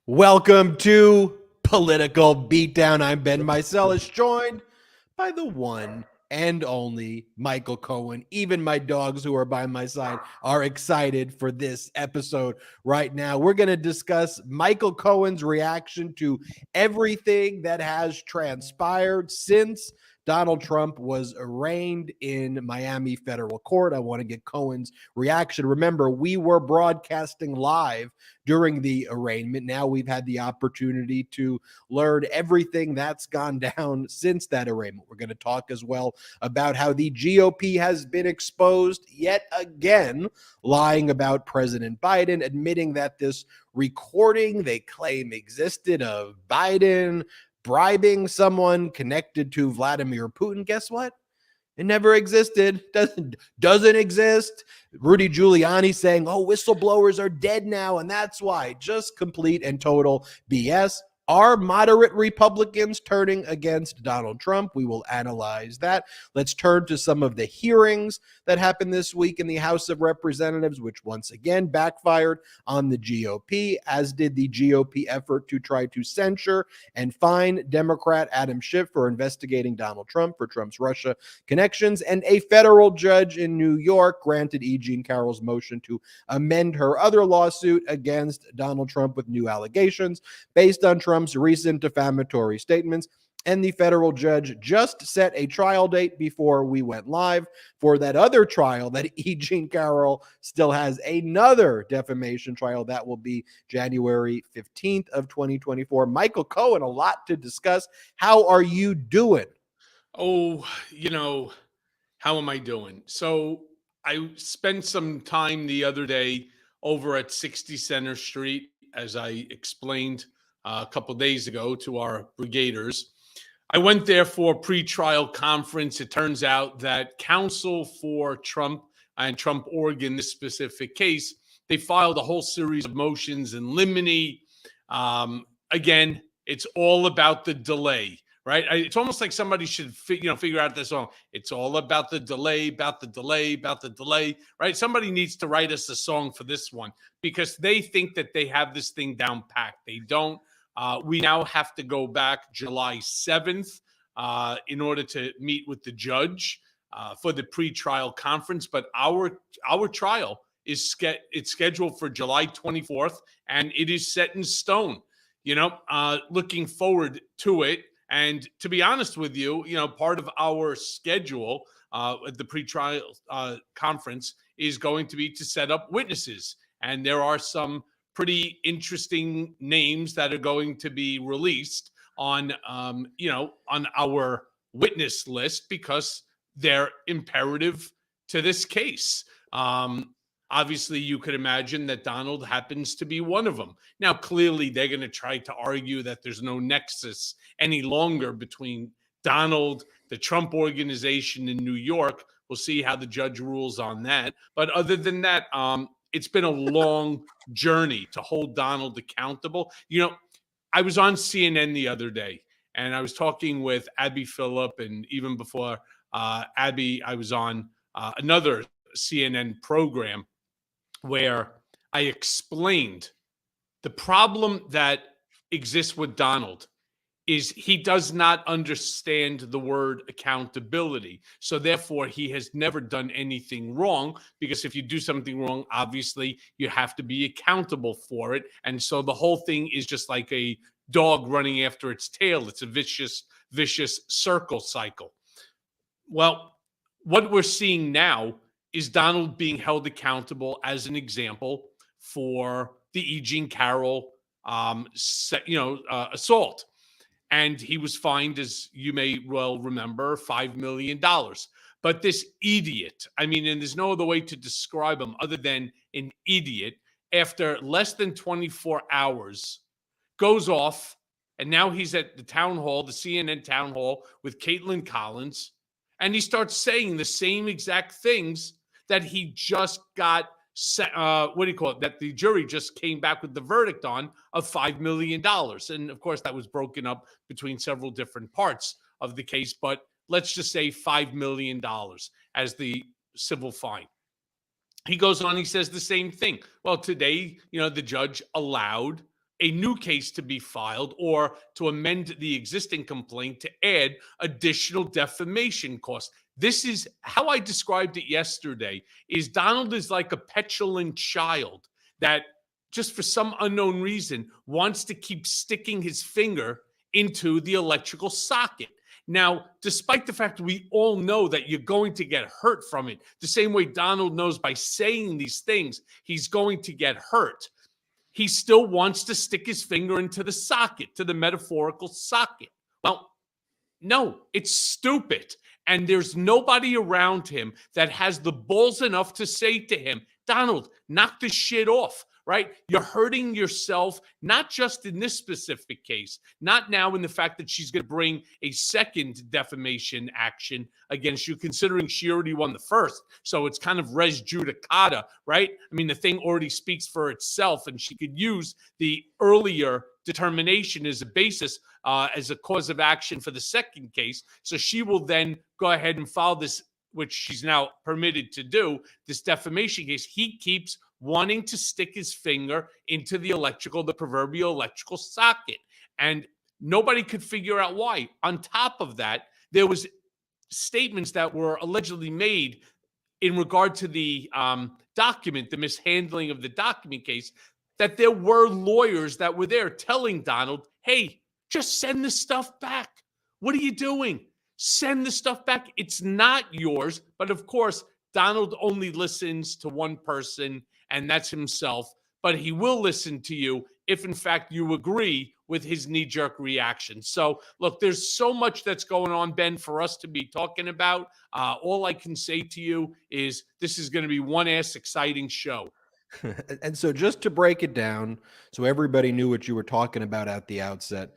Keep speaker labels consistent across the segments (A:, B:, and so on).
A: Welcome to Political Beatdown. I'm Ben Meiselas, joined by the one and only Michael Cohen. Even my dogs who are by my side are excited for this episode right now. We're going to discuss Michael Cohen's reaction to everything that has transpired since Donald Trump was arraigned in Miami federal court. I want to get Cohen's reaction. Remember, we were broadcasting live during the arraignment. Now we've had the opportunity to learn everything that's gone down since that arraignment. We're going to talk as well about how the GOP has been exposed yet again, lying about President Biden, admitting that this recording they claim existed of Biden bribing someone connected to Vladimir Putin. Guess what? It never existed. Doesn't exist. Rudy Giuliani saying, oh, whistleblowers are dead now, and that's why. Just complete and total BS. Are moderate Republicans turning against Donald Trump? We will analyze that. Let's turn to some of the hearings that happened this week in the House of Representatives, which once again backfired on the GOP, as did the GOP effort to try to censure and fine Democrat Adam Schiff for investigating Donald Trump for Trump's Russia connections. And a federal judge in New York granted E. Jean Carroll's motion to amend her other lawsuit against Donald Trump with new allegations based on Trump's recent defamatory statements. And the federal judge just set a trial date before we went live for that other trial that E. Jean Carroll still has, another defamation trial that will be January 15th of 2024. Michael Cohen, a lot to discuss. How are you doing?
B: Oh, how am I doing? So I spent some time the other day over at 60 Center Street, as I explained a couple days ago to our brigaders. I went there for a pre-trial conference. It turns out that counsel for Trump and Trump Oregon, this specific case, they filed a whole series of motions in limine. Again, it's all about the delay, right? It's almost like somebody should figure out this song. It's all about the delay, about the delay, about the delay, right? Somebody needs to write us a song for this one because they think that they have this thing down packed. They don't. We now have to go back July 7th in order to meet with the judge for the pre-trial conference. But our trial is scheduled for July 24th, and it is set in stone. Looking forward to it. And to be honest with you, part of our schedule at the pre-trial conference is going to be to set up witnesses. And there are some pretty interesting names that are going to be released on our witness list because they're imperative to this case. Obviously, you could imagine that Donald happens to be one of them. Now, clearly, they're going to try to argue that there's no nexus any longer between Donald, the Trump Organization in New York. We'll see how the judge rules on that. But other than that, it's been a long journey to hold Donald accountable. I was on CNN the other day, and I was talking with Abby Phillip, and even before Abby, I was on another CNN program where I explained the problem that exists with Donald is he does not understand the word accountability. So therefore, he has never done anything wrong, because if you do something wrong, obviously you have to be accountable for it. And so the whole thing is just like a dog running after its tail. It's a vicious cycle. Well, what we're seeing now is Donald being held accountable as an example for the E. Jean Carroll assault. And he was fined, as you may well remember, $5 million. But this idiot, and there's no other way to describe him other than an idiot, after less than 24 hours, goes off, and now he's at the town hall, the CNN town hall, with Caitlin Collins, and he starts saying the same exact things that he just got that the jury just came back with the verdict on of $5 million. And of course, that was broken up between several different parts of the case. But let's just say $5 million as the civil fine. He goes on, he says the same thing. Well, today, the judge allowed a new case to be filed or to amend the existing complaint to add additional defamation costs. This is how I described it yesterday, is Donald is like a petulant child that just for some unknown reason wants to keep sticking his finger into the electrical socket. Now, despite the fact we all know that you're going to get hurt from it, the same way Donald knows by saying these things, he's going to get hurt. He still wants to stick his finger into the socket, to the metaphorical socket. Well, no, it's stupid. And there's nobody around him that has the balls enough to say to him, Donald, knock this shit off, right? You're hurting yourself, not just in this specific case, not now in the fact that she's going to bring a second defamation action against you, considering she already won the first. So it's kind of res judicata, right? I mean, the thing already speaks for itself, and she could use the earlier determination as a basis, as a cause of action for the second case. So she will then go ahead and file this, which she's now permitted to do, this defamation case. He keeps wanting to stick his finger into the proverbial electrical socket. And nobody could figure out why. On top of that, there was statements that were allegedly made in regard to the document, the mishandling of the document case, that there were lawyers that were there telling Donald, hey, just send the stuff back. What are you doing? Send the stuff back. It's not yours. But of course, Donald only listens to one person, and that's himself. But he will listen to you if, in fact, you agree with his knee-jerk reaction. So, look, there's so much that's going on, Ben, for us to be talking about. All I can say to you is this is going to be one ass exciting show.
A: And so just to break it down, so everybody knew what you were talking about at the outset,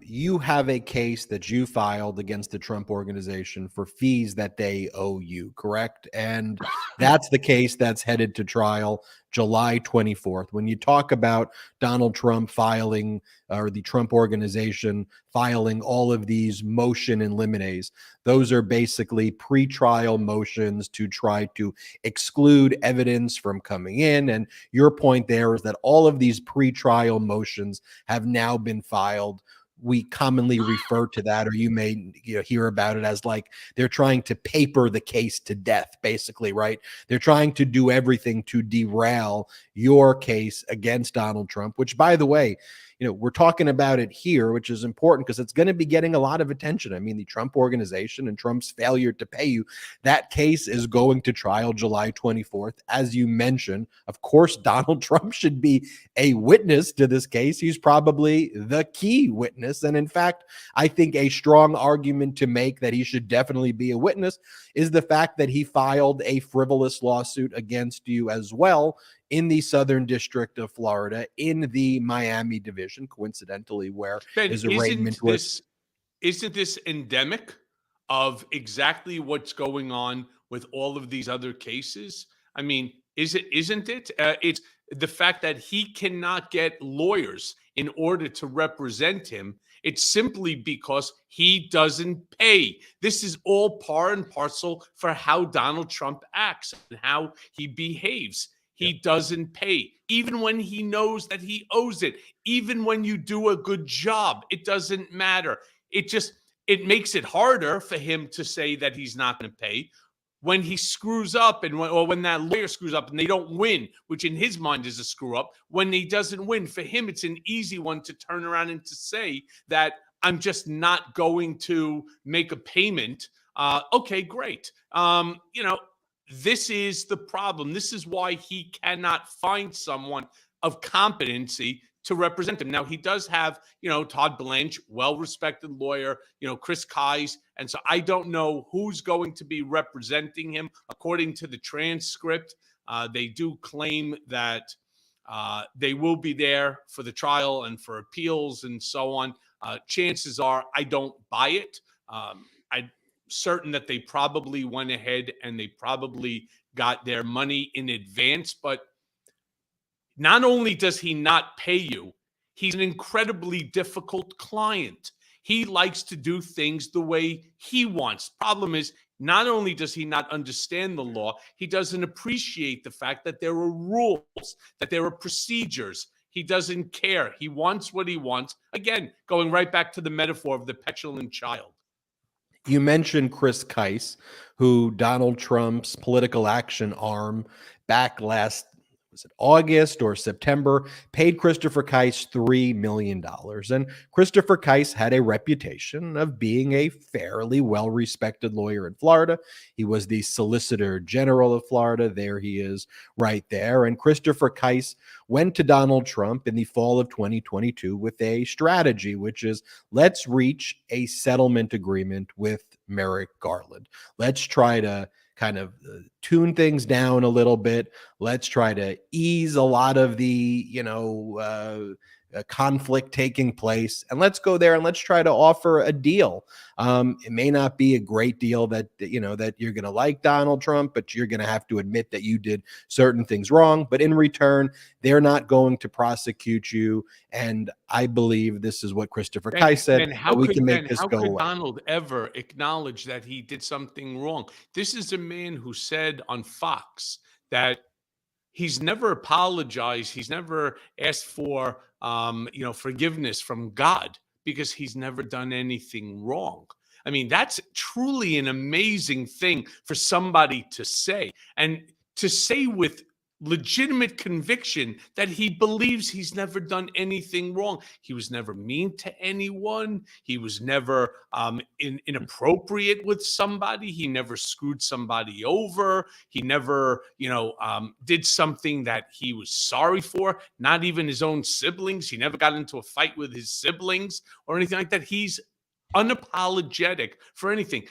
A: you have a case that you filed against the Trump organization for fees that they owe you, correct? And that's the case that's headed to trial July 24th. When you talk about Donald Trump filing, or the Trump organization filing all of these motion in limines, those are basically pretrial motions to try to exclude evidence from coming in. And your point there is that all of these pretrial motions have now been filed. We commonly refer to that, or you may hear about it as like they're trying to paper the case to death, basically, right? They're trying to do everything to derail your case against Donald Trump, which, by the way, we're talking about it here, which is important because it's going to be getting a lot of attention. I mean, the Trump organization and Trump's failure to pay you, that case is going to trial July 24th. As you mentioned, of course, Donald Trump should be a witness to this case. He's probably the key witness. And in fact, I think a strong argument to make that he should definitely be a witness is the fact that he filed a frivolous lawsuit against you as well in the Southern District of Florida, in the Miami division, coincidentally, where his arraignment was.
B: Isn't this endemic of exactly what's going on with all of these other cases? I mean, isn't it? It's the fact that he cannot get lawyers in order to represent him. It's simply because he doesn't pay. This is all par and parcel for how Donald Trump acts and how he behaves. He doesn't pay, even when he knows that he owes it. Even when you do a good job, it doesn't matter. It makes it harder for him to say that he's not going to pay when he screws up, or when that lawyer screws up and they don't win, which in his mind is a screw up. When he doesn't win, for him, it's an easy one to turn around and to say that I'm just not going to make a payment. Okay, great. This is the problem. This is why he cannot find someone of competency to represent him. Now, he does have, Todd Blanche, well-respected lawyer, Chris Kise. And so I don't know who's going to be representing him. According to the transcript, they do claim that they will be there for the trial and for appeals and so on. Chances are I don't buy it. I'm certain that they probably went ahead and they probably got their money in advance. But not only does he not pay you, he's an incredibly difficult client. He likes to do things the way he wants. Problem is, not only does he not understand the law, he doesn't appreciate the fact that there are rules, that there are procedures. He doesn't care. He wants what he wants. Again, going right back to the metaphor of the petulant child.
A: You mentioned Chris Kice, who Donald Trump's political action arm back last, was it August or September, paid Christopher Kice $3 million. And Christopher Kice had a reputation of being a fairly well-respected lawyer in Florida. He was the Solicitor General of Florida. There he is right there. And Christopher Kice went to Donald Trump in the fall of 2022 with a strategy, which is, let's reach a settlement agreement with Merrick Garland. Let's try to kind of tune things down a little bit. Let's try to ease a lot of the, conflict taking place, and let's go there and let's try to offer a deal. It may not be a great deal that you're going to like Donald Trump, but you're going to have to admit that you did certain things wrong. But in return, they're not going to prosecute you. And I believe this is what Christopher Kice said.
B: And how
A: we
B: could,
A: can make this
B: how
A: go
B: could
A: away.
B: Donald ever acknowledge that he did something wrong? This is a man who said on Fox that he's never apologized. He's never asked for, forgiveness from God because he's never done anything wrong. I mean, that's truly an amazing thing for somebody to say, and to say with legitimate conviction that he believes he's never done anything wrong. He was never mean to anyone. He was never inappropriate with somebody. He never screwed somebody over. He never, did something that he was sorry for, not even his own siblings. He never got into a fight with his siblings or anything like that. He's unapologetic for anything.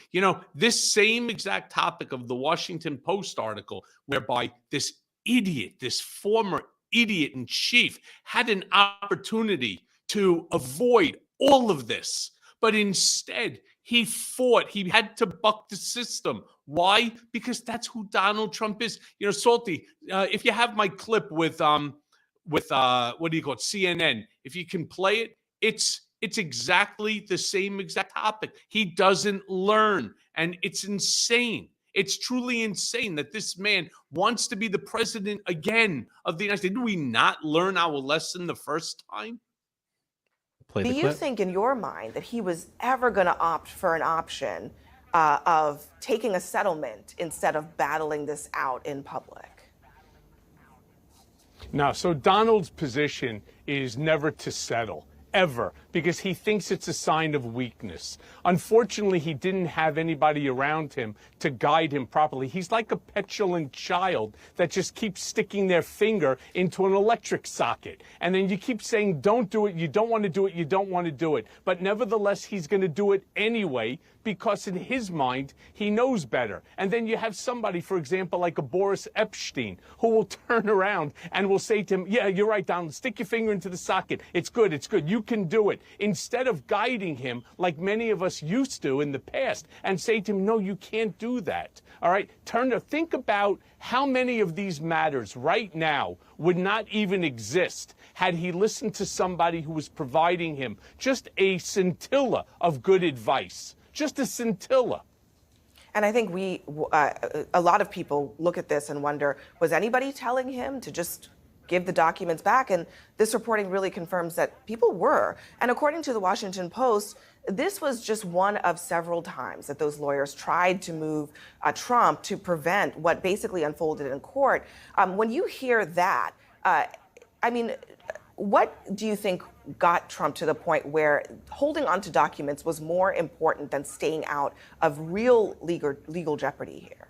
B: This same exact topic of the Washington Post article, whereby this idiot, this former idiot in chief, had an opportunity to avoid all of this. But instead, he fought. He had to buck the system. Why? Because that's who Donald Trump is. Salty, if you have my clip with what do you call it, CNN, if you can play it, it's exactly the same exact topic. He doesn't learn, and it's insane. It's truly insane that this man wants to be the president again of the United States. Did we not learn our lesson the first time?
C: Do you think in your mind that he was ever going to opt for an option of taking a settlement instead of battling this out in public?
D: No, so Donald's position is never to settle. Ever, because he thinks it's a sign of weakness. Unfortunately, he didn't have anybody around him to guide him properly. He's like a petulant child that just keeps sticking their finger into an electric socket. And then you keep saying, don't do it, you don't want to do it, you don't want to do it. But nevertheless, he's going to do it anyway, because in his mind, he knows better. And then you have somebody, for example, like a Boris Epstein, who will turn around and will say to him, yeah, you're right, Donald, stick your finger into the socket. It's good, you can do it. Instead of guiding him like many of us used to in the past and say to him, no, you can't do that. All right, think about how many of these matters right now would not even exist had he listened to somebody who was providing him just a scintilla of good advice. Just a scintilla.
C: And I think a lot of people look at this and wonder, was anybody telling him to just give the documents back? And this reporting really confirms that people were. And according to the Washington Post, this was just one of several times that those lawyers tried to move Trump to prevent what basically unfolded in court. When you hear that, what do you think got Trump to the point where holding on to documents was more important than staying out of real legal jeopardy here?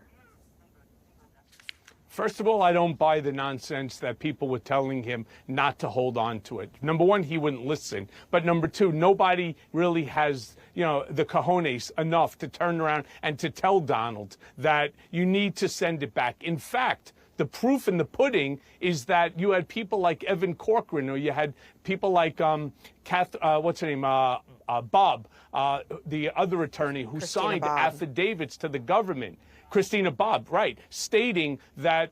D: First of all, I don't buy the nonsense that people were telling him not to hold on to it. Number one, he wouldn't listen. But number two, nobody really has, the cojones enough to turn around and to tell Donald that you need to send it back. In fact, the proof in the pudding is that you had people like Evan Corcoran, or you had people like Bob, the other attorney who signed affidavits to the government. Christina Bob, right, stating that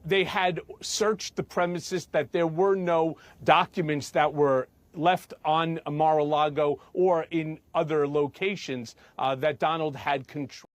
D: they had searched the premises, that there were no documents that were left on Mar-a-Lago or in other locations that Donald had control.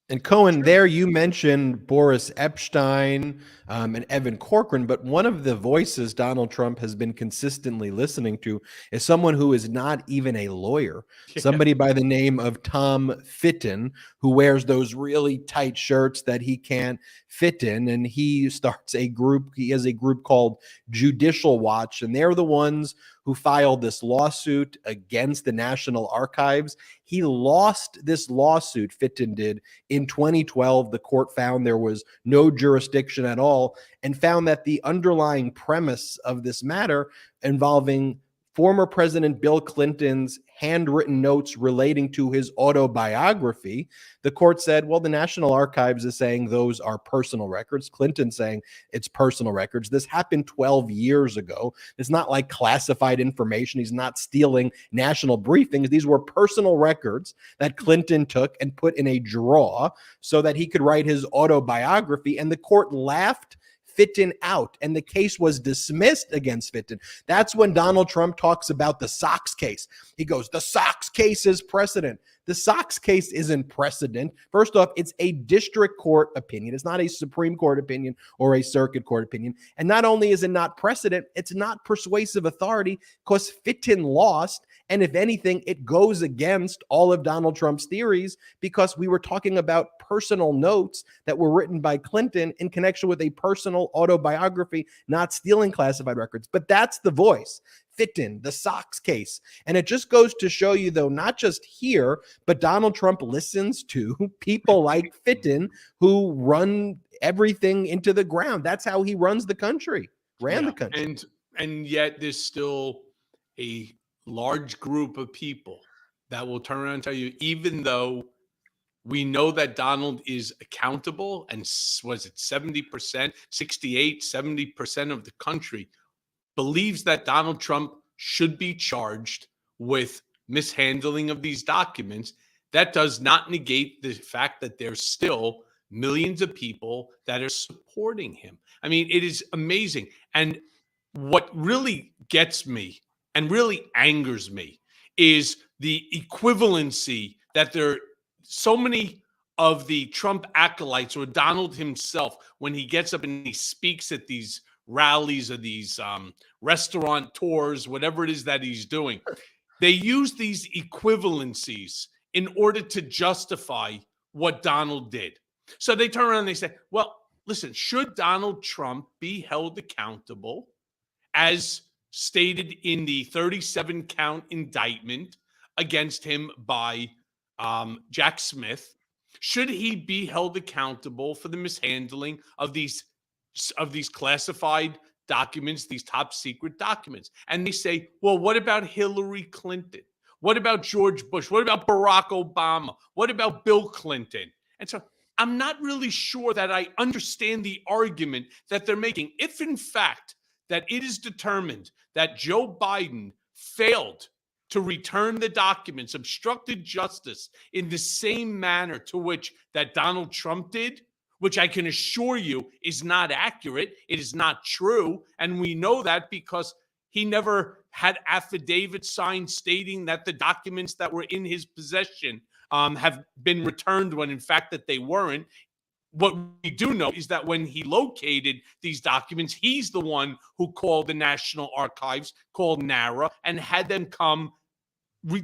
A: And Cohen, there you mentioned Boris Epstein and Evan Corcoran, but one of the voices Donald Trump has been consistently listening to is someone who is not even a lawyer, somebody by the name of Tom Fitton, who wears those really tight shirts that he can't fit in. And he starts a group, he has a group called Judicial Watch, and they're the ones who filed this lawsuit against the National Archives. He lost this lawsuit, Fitton did, in 2012. The court found there was no jurisdiction at all and found that the underlying premise of this matter involving former President Bill Clinton's handwritten notes relating to his autobiography, the court said, well, the National Archives is saying those are personal records. Clinton saying it's personal records. This happened 12 years ago. It's not like classified information. He's not stealing national briefings. These were personal records that Clinton took and put in a drawer so that he could write his autobiography. And the court laughed Fitton out, and the case was dismissed against Fitton. That's when Donald Trump talks about the Sox case. He goes, the Sox case is precedent. The Sox case isn't precedent. First off, it's a district court opinion. It's not a Supreme Court opinion or a circuit court opinion. And not only is it not precedent, it's not persuasive authority because Fitton lost. And if anything, it goes against all of Donald Trump's theories because we were talking about personal notes that were written by Clinton in connection with a personal autobiography, not stealing classified records. But that's the voice. Fitton, the Sox case. And it just goes to show you, though, not just here, but Donald Trump listens to people like Fitton who run everything into the ground. That's how he runs the country, ran the country.
B: And yet there's still a large group of people that will turn around and tell you, even though we know that Donald is accountable, and was it 70%, 68, 70% of the country believes that Donald Trump should be charged with mishandling of these documents, that does not negate the fact that there's still millions of people that are supporting him. I mean, it is amazing. And what really gets me and really angers me is the equivalency that there so many of the Trump acolytes or Donald himself, when he gets up and he speaks at these rallies or these restaurant tours, whatever it is that he's doing, they use these equivalencies in order to justify what Donald did. So they turn around and they say, well, listen, should Donald Trump be held accountable as stated in the 37 count indictment against him by Jack Smith? Should he be held accountable for the mishandling of these classified documents, these top secret documents? And they say, well, what about Hillary Clinton? What about George Bush? What about Barack Obama? What about Bill Clinton? And so I'm not really sure that I understand the argument that they're making. If in fact that it is determined that Joe Biden failed to return the documents, obstructed justice in the same manner to which that Donald Trump did, which I can assure you is not accurate, it is not true, and we know that because he never had affidavits signed stating that the documents that were in his possession have been returned when in fact that they weren't. What we do know is that when he located these documents, he's the one who called the National Archives, called NARA, and had them come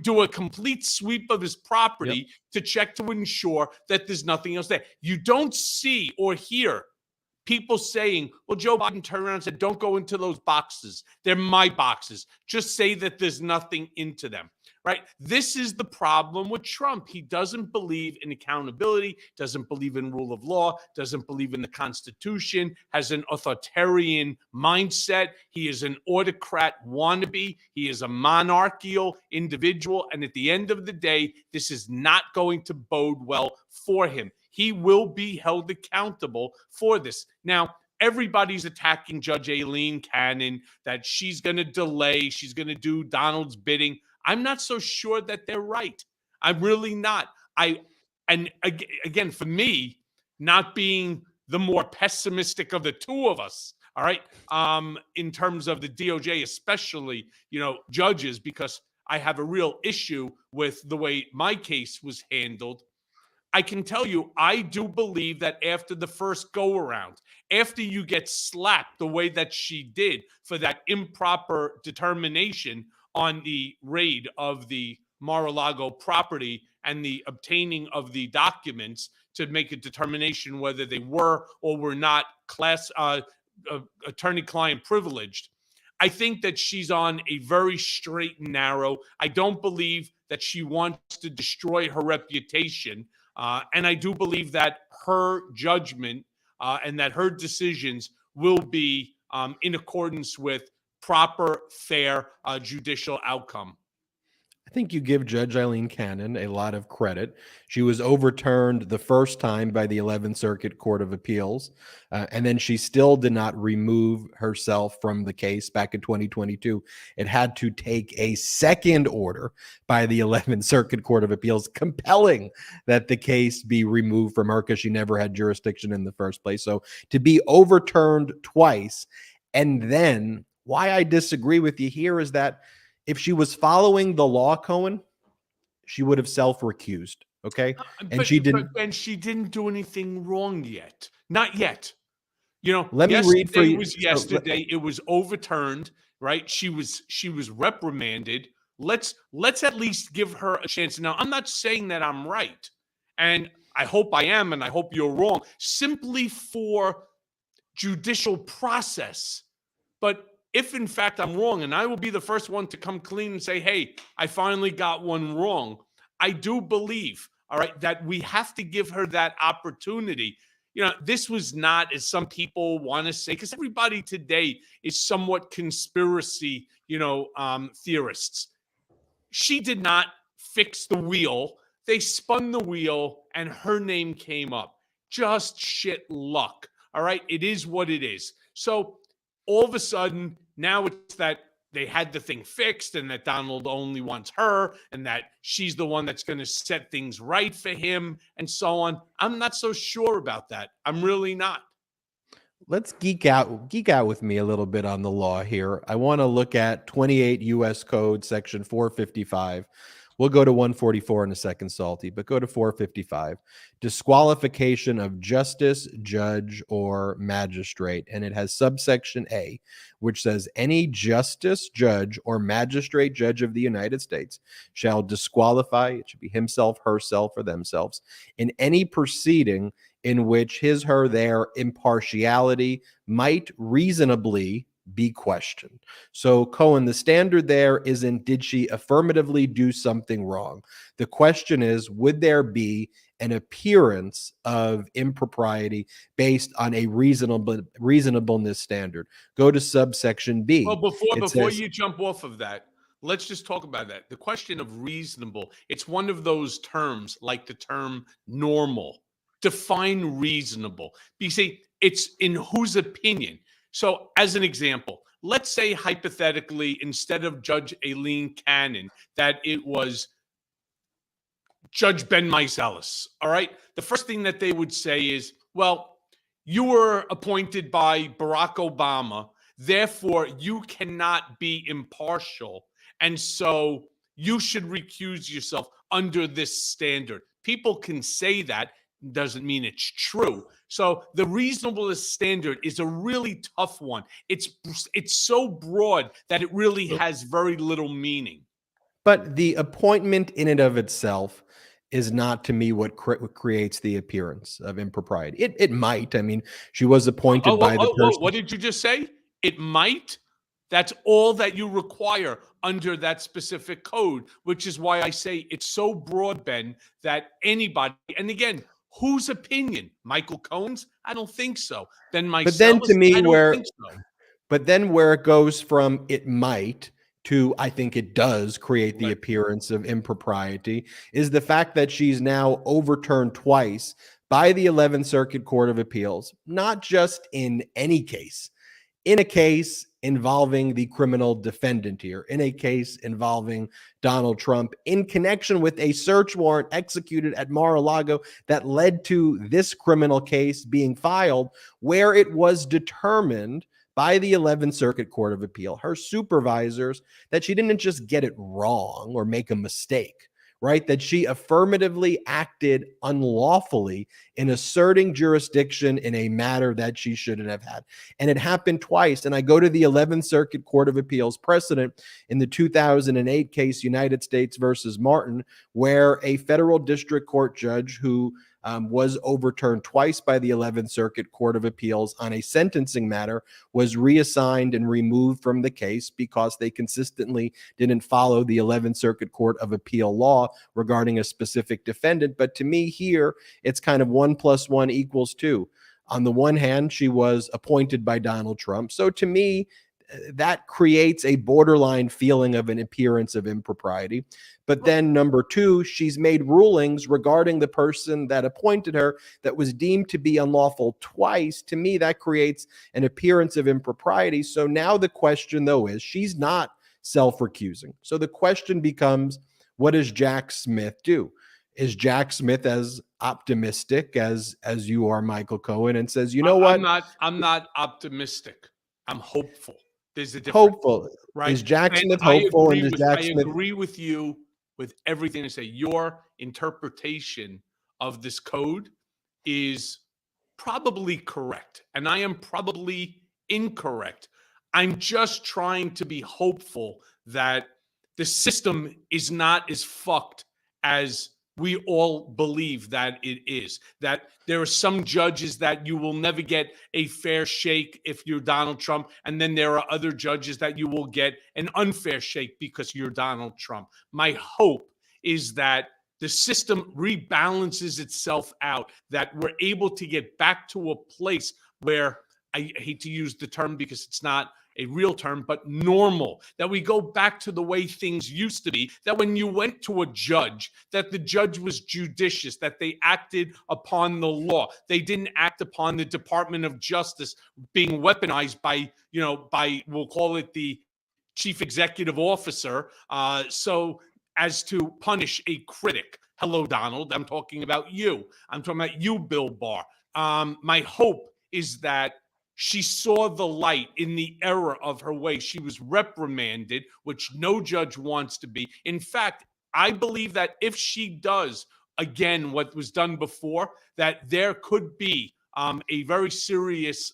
B: do a complete sweep of his property to check to ensure that there's nothing else there. You don't see or hear people saying, well, Joe Biden turned around and said, don't go into those boxes. They're my boxes. Just say that there's nothing into them, right? This is the problem with Trump. He doesn't believe in accountability, doesn't believe in rule of law, doesn't believe in the Constitution, has an authoritarian mindset. He is an autocrat wannabe. He is a monarchical individual. And at the end of the day, this is not going to bode well for him. He will be held accountable for this. Now, everybody's attacking Judge Aileen Cannon, that she's going to delay, she's going to do Donald's bidding. I'm not so sure that they're right. I'm really not. And again, for me, not being the more pessimistic of the two of us, all right, in terms of the DOJ, especially, judges, because I have a real issue with the way my case was handled. I can tell you, I do believe that after the first go around, after you get slapped the way that she did for that improper determination on the raid of the Mar-a-Lago property and the obtaining of the documents to make a determination whether they were or were not attorney-client privileged, I think that she's on a very straight and narrow. I don't believe that she wants to destroy her reputation. And I do believe that her judgment and that her decisions will be in accordance with proper, fair judicial outcome.
A: I think you give Judge Eileen Cannon a lot of credit. She was overturned the first time by the 11th Circuit Court of Appeals, and then she still did not remove herself from the case back in 2022. It had to take a second order by the 11th Circuit Court of Appeals compelling that the case be removed from her because she never had jurisdiction in the first place. So to be overturned twice, and then why I disagree with you here is that if she was following the law, Cohen, she would have self-recused. Okay. And she didn't.
B: And she didn't do anything wrong yet. Not yet. You know,
A: let me read for you.
B: Yesterday, it was overturned, right? She was reprimanded. Let's at least give her a chance. Now, I'm not saying that I'm right. And I hope I am, and I hope you're wrong, simply for judicial process. But if in fact I'm wrong, and I will be the first one to come clean and say, hey, I finally got one wrong, I do believe, all right, that we have to give her that opportunity. You know, this was not, as some people want to say, because everybody today is somewhat conspiracy, theorists. She did not fix the wheel. They spun the wheel and her name came up. Just shit luck. All right. It is what it is. So all of a sudden, now it's that they had the thing fixed and that Donald only wants her and that she's the one that's going to set things right for him and so on. I'm not so sure about that. I'm really not.
A: Let's geek out with me a little bit on the law here. I want to look at 28 U.S. Code section 455. We'll go to 144 in a second, Salty, but go to 455. Disqualification of justice, judge, or magistrate. And it has subsection A, which says any justice, judge, or magistrate judge of the United States shall disqualify, it should be himself, herself, or themselves, in any proceeding in which his, her, their impartiality might reasonably be questioned. So, Cohen, the standard there isn't did she affirmatively do something wrong? The question is, would there be an appearance of impropriety based on a reasonableness standard? Go to subsection B.
B: Well, before you jump off of that, let's just talk about that. The question of reasonable, it's one of those terms like the term normal. Define reasonable. You see, it's in whose opinion. So as an example, let's say hypothetically, instead of Judge Eileen Cannon, that it was Judge Ben Meiselas, all right? The first thing that they would say is, well, you were appointed by Barack Obama, therefore you cannot be impartial, and so you should recuse yourself under this standard. People can say that, doesn't mean it's true. So the reasonableness standard is a really tough one. It's so broad that it really has very little meaning.
A: But the appointment in and of itself is not, to me, what creates the appearance of impropriety. It might. I mean, she was appointed by the person.
B: What did you just say? It might? That's all that you require under that specific code, which is why I say it's so broad, Ben, that anybody, and again, whose opinion? Michael Cohen's? I don't think so. Ben Meiselas?
A: But then to me,
B: I don't think so.
A: But then where it goes from it might to I think it does create the appearance of impropriety is the fact that she's now overturned twice by the 11th Circuit Court of Appeals, not just in any case, in a case involving the criminal defendant here, in a case involving Donald Trump, in connection with a search warrant executed at Mar-a-Lago that led to this criminal case being filed, where it was determined by the 11th Circuit Court of Appeal, her supervisors, that she didn't just get it wrong or make a mistake, right? That she affirmatively acted unlawfully in asserting jurisdiction in a matter that she shouldn't have had. And it happened twice. And I go to the 11th Circuit Court of Appeals precedent in the 2008 case, United States versus Martin, where a federal district court judge who was overturned twice by the 11th Circuit Court of Appeals on a sentencing matter was reassigned and removed from the case because they consistently didn't follow the 11th Circuit Court of Appeal law regarding a specific defendant. But to me here, it's kind of 1 + 1 = 2. On the one hand, she was appointed by Donald Trump. So to me, that creates a borderline feeling of an appearance of impropriety. But then number two, she's made rulings regarding the person that appointed her that was deemed to be unlawful twice. To me, that creates an appearance of impropriety. So now the question, though, is she's not self-recusing. So the question becomes, what does Jack Smith do? Is Jack Smith as optimistic as you are, Michael Cohen, and says, you know what?
B: I'm not optimistic. I'm hopeful. There's a difference.
A: Hopeful.
B: Right?
A: Is Jack
B: And
A: Smith
B: I
A: hopeful?
B: agree
A: And is
B: with-
A: Jack
B: I
A: Smith?
B: agree with you with everything I say. Your interpretation of this code is probably correct, and I am probably incorrect. I'm just trying to be hopeful that the system is not as fucked as we all believe that it is. That there are some judges that you will never get a fair shake if you're Donald Trump, and then there are other judges that you will get an unfair shake because you're Donald Trump. My hope is that the system rebalances itself out, that we're able to get back to a place where, I hate to use the term because it's not a real term, but normal, that we go back to the way things used to be, that when you went to a judge, that the judge was judicious, that they acted upon the law. They didn't act upon the Department of Justice being weaponized by, we'll call it the chief executive officer, so as to punish a critic. Hello, Donald. I'm talking about you. I'm talking about you, Bill Barr. My hope is that she saw the light in the error of her way. She was reprimanded, which no judge wants to be. In fact, I believe that if she does again what was done before, that there could be a very serious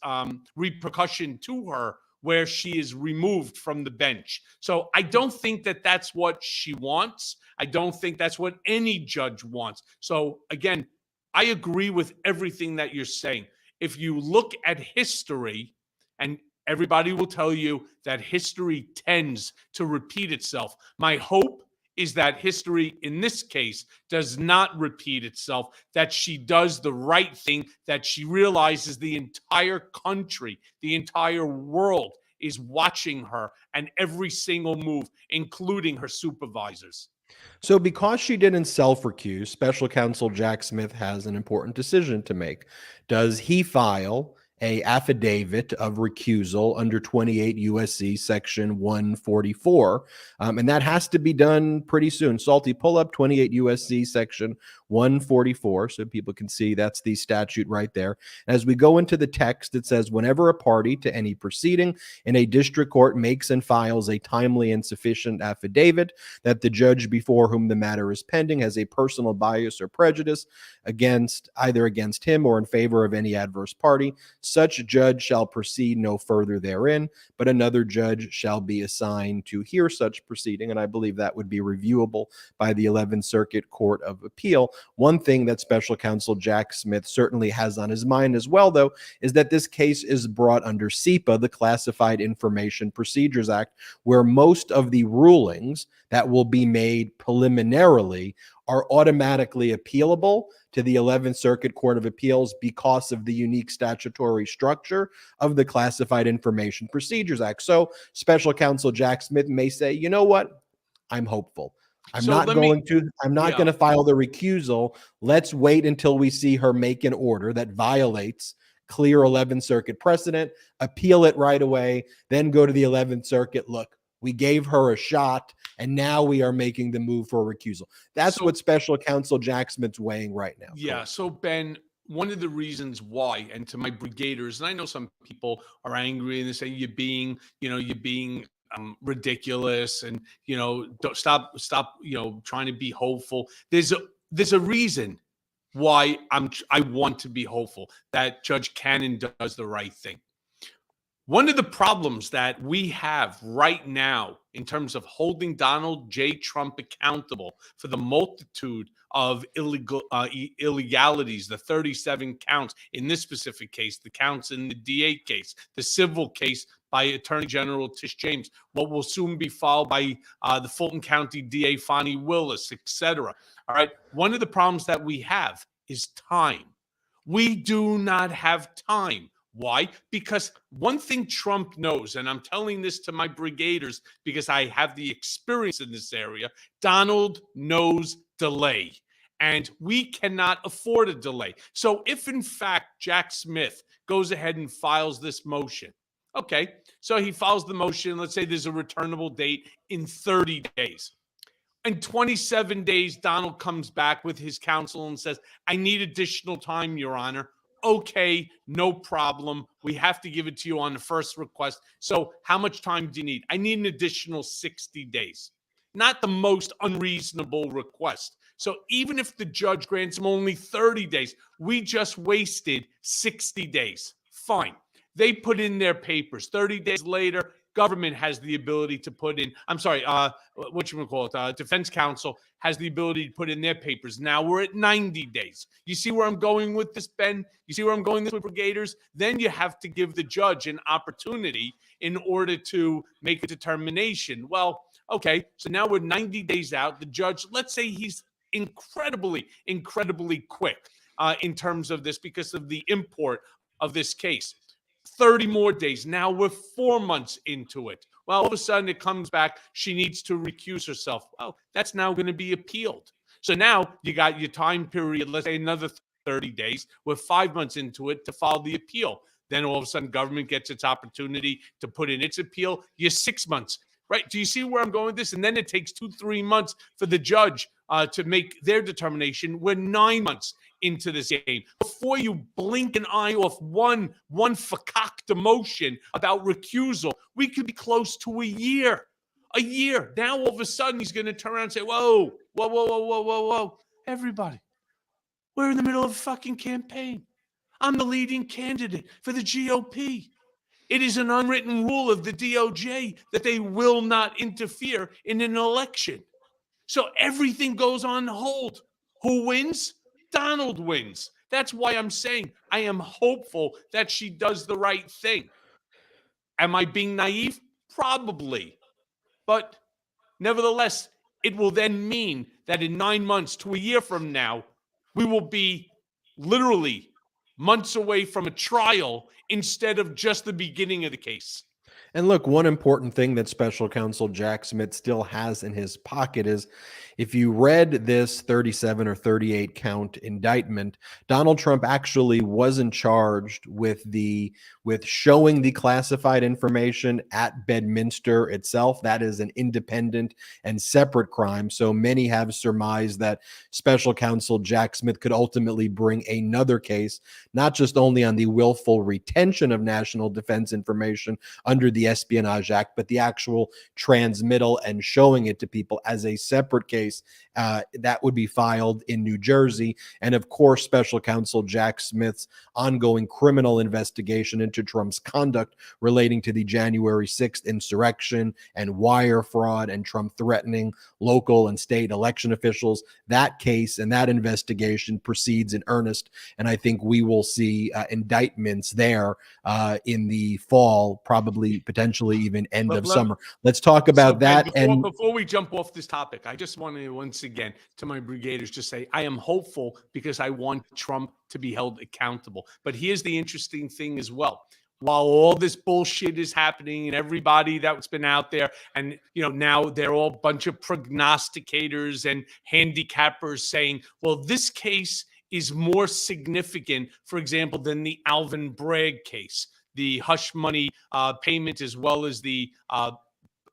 B: repercussion to her where she is removed from the bench. So I don't think that that's what she wants. I don't think that's what any judge wants. So again, I agree with everything that you're saying. If you look at history, and everybody will tell you that history tends to repeat itself. My hope is that history in this case does not repeat itself, that she does the right thing, that she realizes the entire country, the entire world is watching her and every single move, including her supervisors.
A: So because she didn't self-recuse, special counsel Jack Smith has an important decision to make. Does he file a affidavit of recusal under 28 USC section 144? And that has to be done pretty soon. Salty, pull up 28 USC section 144 so people can see that's the statute right there. As we go into the text, it says, whenever a party to any proceeding in a district court makes and files a timely and sufficient affidavit that the judge before whom the matter is pending has a personal bias or prejudice either against him or in favor of any adverse party, such judge shall proceed no further therein, but another judge shall be assigned to hear such proceeding. And I believe that would be reviewable by the 11th Circuit Court of Appeal. One thing that special counsel Jack Smith certainly has on his mind as well, though, is that this case is brought under CIPA, the Classified Information Procedures Act, where most of the rulings that will be made preliminarily are automatically appealable to the 11th Circuit Court of Appeals because of the unique statutory structure of the Classified Information Procedures Act. So special counsel Jack Smith may say, you know what? I'm hopeful. I'm not going to file the recusal. Let's wait until we see her make an order that violates clear 11th Circuit precedent, appeal it right away, then go to the 11th Circuit. Look, we gave her a shot, and now we are making the move for a recusal. That's what special counsel Jack Smith's weighing right now.
B: Yeah. So, Ben, one of the reasons why, and to my brigaders, and I know some people are angry and they say you're being ridiculous, and don't stop, trying to be hopeful. There's a reason why I want to be hopeful that Judge Cannon does the right thing. One of the problems that we have right now in terms of holding Donald J. Trump accountable for the multitude of illegalities, the 37 counts in this specific case, the counts in the D8 case, the civil case by Attorney General Tish James, what will soon be followed by the Fulton County DA Fonnie Willis, etc. All right. One of the problems that we have is time. We do not have time. Why? Because one thing Trump knows, and I'm telling this to my brigaders because I have the experience in this area, Donald knows delay, and we cannot afford a delay. So if in fact Jack Smith goes ahead and files this motion, okay, so he files the motion, let's say there's a returnable date in 30 days. In 27 days, Donald comes back with his counsel and says, I need additional time, Your Honor. Okay, no problem. We have to give it to you on the first request. So how much time do you need? I need an additional 60 days. Not the most unreasonable request. So even if the judge grants him only 30 days, we just wasted 60 days. Fine. They put in their papers. 30 days later, government has the ability to put in, defense counsel has the ability to put in their papers. Now we're at 90 days. You see where I'm going with this, Ben? You see where I'm going with brigaders? Then you have to give the judge an opportunity in order to make a determination. Well, okay, so now we're 90 days out. The judge, let's say he's incredibly quick in terms of this because of the import of this case. 30 more days. Now we're 4 months into it. Well, all of a sudden it comes back. She needs to recuse herself. Well, that's now going to be appealed. So now you got your time period, let's say another 30 days. We're 5 months into it to file the appeal. Then all of a sudden government gets its opportunity to put in its appeal. You're 6 months, right? Do you see where I'm going with this? And then it takes 2-3 months for the judge to make their determination. We're 9 months into this game. Before you blink an eye off one fakakta motion about recusal, we could be close to a year. A year. Now all of a sudden he's going to turn around and say, whoa. Everybody, we're in the middle of a fucking campaign. I'm the leading candidate for the GOP. It is an unwritten rule of the DOJ that they will not interfere in an election. So everything goes on hold. Who wins? Donald wins. That's why I'm saying I am hopeful that she does the right thing. Am I being naive? Probably. But nevertheless, it will then mean that in 9 months to a year from now, we will be literally months away from a trial instead of just the beginning of the case.
A: And look, one important thing that special counsel Jack Smith still has in his pocket is if you read this 37 or 38 count indictment, Donald Trump actually wasn't charged with showing the classified information at Bedminster itself. That is an independent and separate crime. So many have surmised that special counsel Jack Smith could ultimately bring another case, not just only on the willful retention of national defense information under the Espionage Act, but the actual transmittal and showing it to people as a separate case that would be filed in New Jersey. And of course, special counsel Jack Smith's ongoing criminal investigation into Trump's conduct relating to the January 6th insurrection and wire fraud and Trump threatening local and state election officials. That case and that investigation proceeds in earnest. And I think we will see indictments there in the fall, probably potentially even end of summer. Let's talk about that.
B: Before we jump off this topic, I just want to once again to my brigaders just say I am hopeful because I want Trump to be held accountable. But here's the interesting thing as well. While all this bullshit is happening and everybody that's been out there and, now they're all a bunch of prognosticators and handicappers saying, well, this case is more significant, for example, than the Alvin Bragg case, the hush money payment as well as the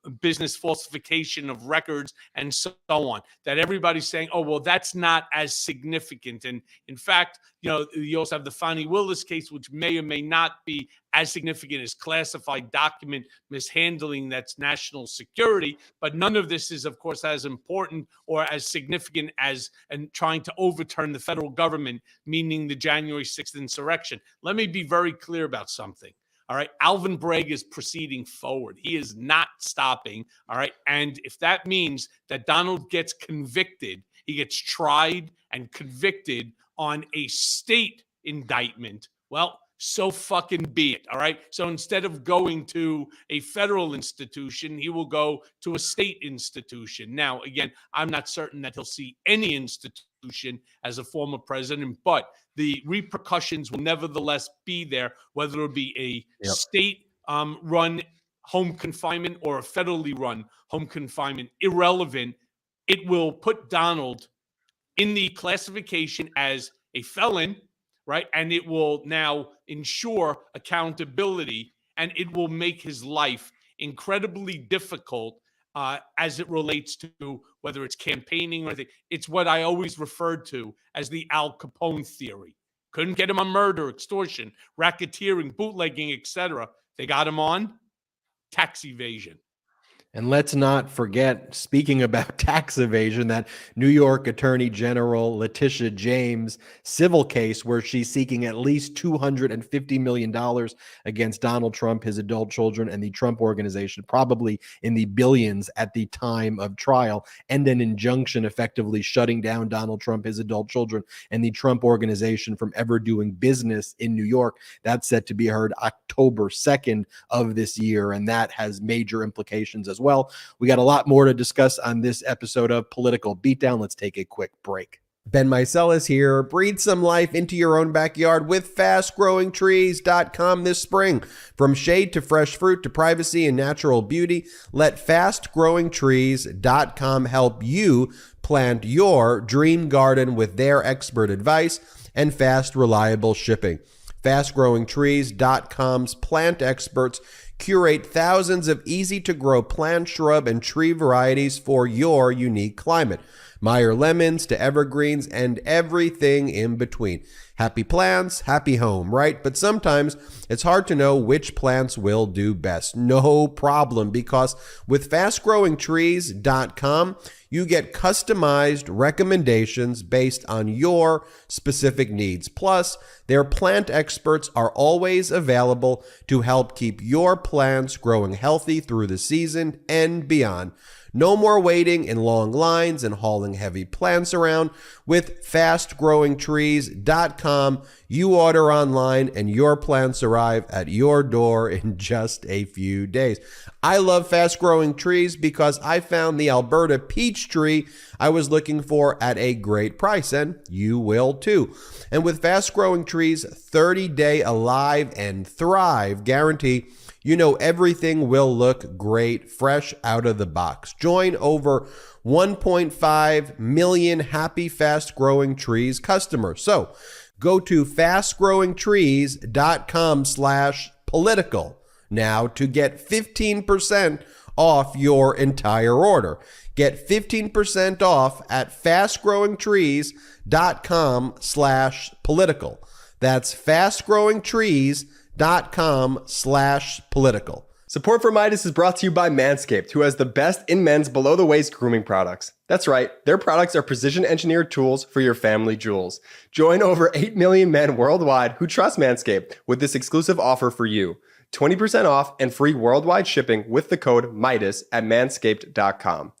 B: business falsification of records and so on, that everybody's saying, oh, well, that's not as significant. And in fact, you also have the Fani Willis case, which may or may not be as significant as classified document mishandling that's national security. But none of this is, of course, as important or as significant as and trying to overturn the federal government, meaning the January 6th insurrection. Let me be very clear about something. All right. Alvin Bragg is proceeding forward. He is not stopping. All right. And if that means that Donald gets convicted, he gets tried and convicted on a state indictment, well, so fucking be it. All right. So instead of going to a federal institution, he will go to a state institution. Now, again, I'm not certain that he'll see any institution as a former president, but the repercussions will nevertheless be there, whether it be a state run home confinement or a federally run home confinement, irrelevant. It will put Donald in the classification as a felon, right? And it will now ensure accountability, and it will make his life incredibly difficult as it relates to whether it's campaigning or anything. It's what I always referred to as the Al Capone theory. Couldn't get him on murder, extortion, racketeering, bootlegging, etc. They got him on tax evasion.
A: And let's not forget, speaking about tax evasion, that New York Attorney General Letitia James civil case where she's seeking at least $250 million against Donald Trump, his adult children, and the Trump Organization, probably in the billions at the time of trial, and an injunction effectively shutting down Donald Trump, his adult children, and the Trump Organization from ever doing business in New York. That's set to be heard October 2nd of this year, and that has major implications as well. We got a lot more to discuss on this episode of Political Beatdown. Let's take a quick break. Ben Meiselas here. Breathe some life into your own backyard with FastGrowingTrees.com this spring. From shade to fresh fruit to privacy and natural beauty, let FastGrowingTrees.com help you plant your dream garden with their expert advice and fast, reliable shipping. FastGrowingTrees.com's plant experts curate thousands of easy-to-grow plant, shrub, and tree varieties for your unique climate. Meyer lemons to evergreens and everything in between. Happy plants, happy home, right? But sometimes it's hard to know which plants will do best. No problem, because with FastGrowingTrees.com, you get customized recommendations based on your specific needs. Plus, their plant experts are always available to help keep your plants growing healthy through the season and beyond. No more waiting in long lines and hauling heavy plants around. With FastGrowingTrees.com, you order online and your plants arrive at your door in just a few days. I love Fast Growing Trees because I found the Alberta peach tree I was looking for at a great price, and you will too. And with Fast Growing Trees' 30-day Alive and Thrive guarantee, you know everything will look great fresh out of the box. Join over 1.5 million happy Fast Growing Trees customers. So go to fastgrowingtrees.com/political now to get 15% off your entire order. Get 15% off at fastgrowingtrees.com/political. That's fastgrowingtrees.com/political.
E: Support for AIDES is brought to you by Manscaped, who has the best in men's below-the-waist grooming products. That's right, their products are precision-engineered tools for your family jewels. Join over 8 million men worldwide who trust Manscaped with this exclusive offer for you. 20% off and free worldwide shipping with the code MIDAS at manscaped.com.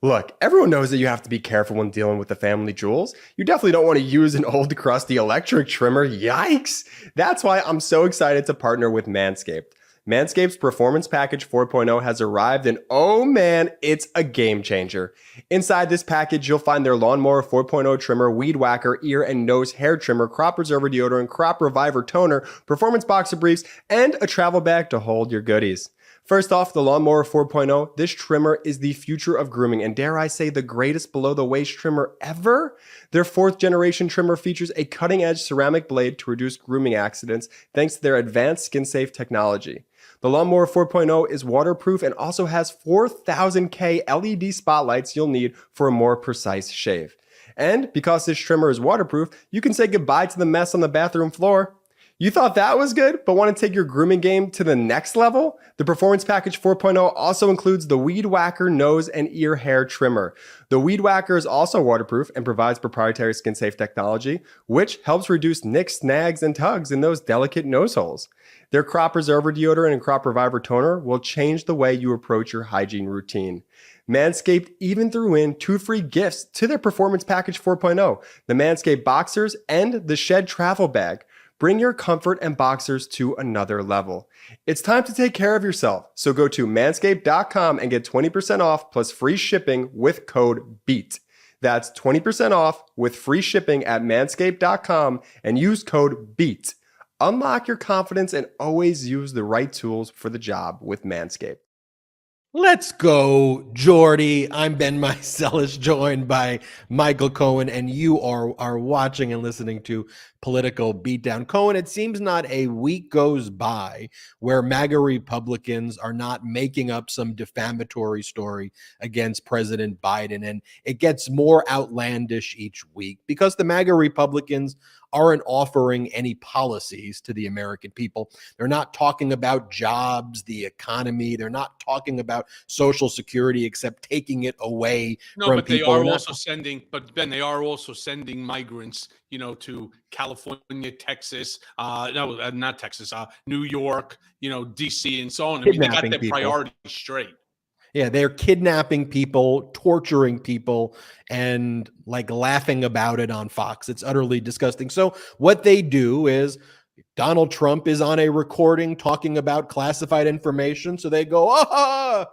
E: Look, everyone knows that you have to be careful when dealing with the family jewels. You definitely don't want to use an old crusty electric trimmer. Yikes! That's why I'm so excited to partner with Manscaped. Manscaped's Performance Package 4.0 has arrived, and oh man, it's a game changer. Inside this package, you'll find their Lawnmower 4.0 trimmer, Weed Whacker, ear and nose hair trimmer, Crop Preserver deodorant, Crop Reviver toner, Performance Boxer briefs, and a travel bag to hold your goodies. First off, the Lawnmower 4.0, this trimmer is the future of grooming, and dare I say the greatest below-the-waist trimmer ever? Their 4th generation trimmer features a cutting-edge ceramic blade to reduce grooming accidents thanks to their advanced skin-safe technology. The Lawnmower 4.0 is waterproof and also has 4000K LED spotlights you'll need for a more precise shave. And because this trimmer is waterproof, you can say goodbye to the mess on the bathroom floor. You thought that was good, but want to take your grooming game to the next level? The Performance Package 4.0 also includes the Weed Whacker nose and ear hair trimmer. The Weed Whacker is also waterproof and provides proprietary skin-safe technology, which helps reduce nicks, snags, and tugs in those delicate nose holes. Their Crop Preserver deodorant and Crop Reviver toner will change the way you approach your hygiene routine. Manscaped even threw in 2 free gifts to their Performance Package 4.0, the Manscaped Boxers and the Shed Travel Bag. Bring your comfort and boxers to another level. It's time to take care of yourself. So go to manscaped.com and get 20% off plus free shipping with code BEAT. That's 20% off with free shipping at manscaped.com and use code BEAT. Unlock your confidence and always use the right tools for the job with Manscaped.
A: Let's go, Jordy. I'm Ben Meiselas, joined by Michael Cohen, and you are watching and listening to Political Beatdown. Cohen, it seems not a week goes by where MAGA Republicans are not making up some defamatory story against President Biden, and it gets more outlandish each week because the MAGA Republicans aren't offering any policies to the American people. They're not talking about jobs, the economy. They're not talking about Social Security, except taking it away from
B: but
A: people.
B: they are also sending, but Ben, they are also sending migrants, to California, Texas, not Texas, New York, DC and so on. I mean, they got their priorities straight.
A: Yeah, they're kidnapping people, torturing people, and laughing about it on Fox. It's utterly disgusting. So what they do is Donald Trump is on a recording talking about classified information. So they go,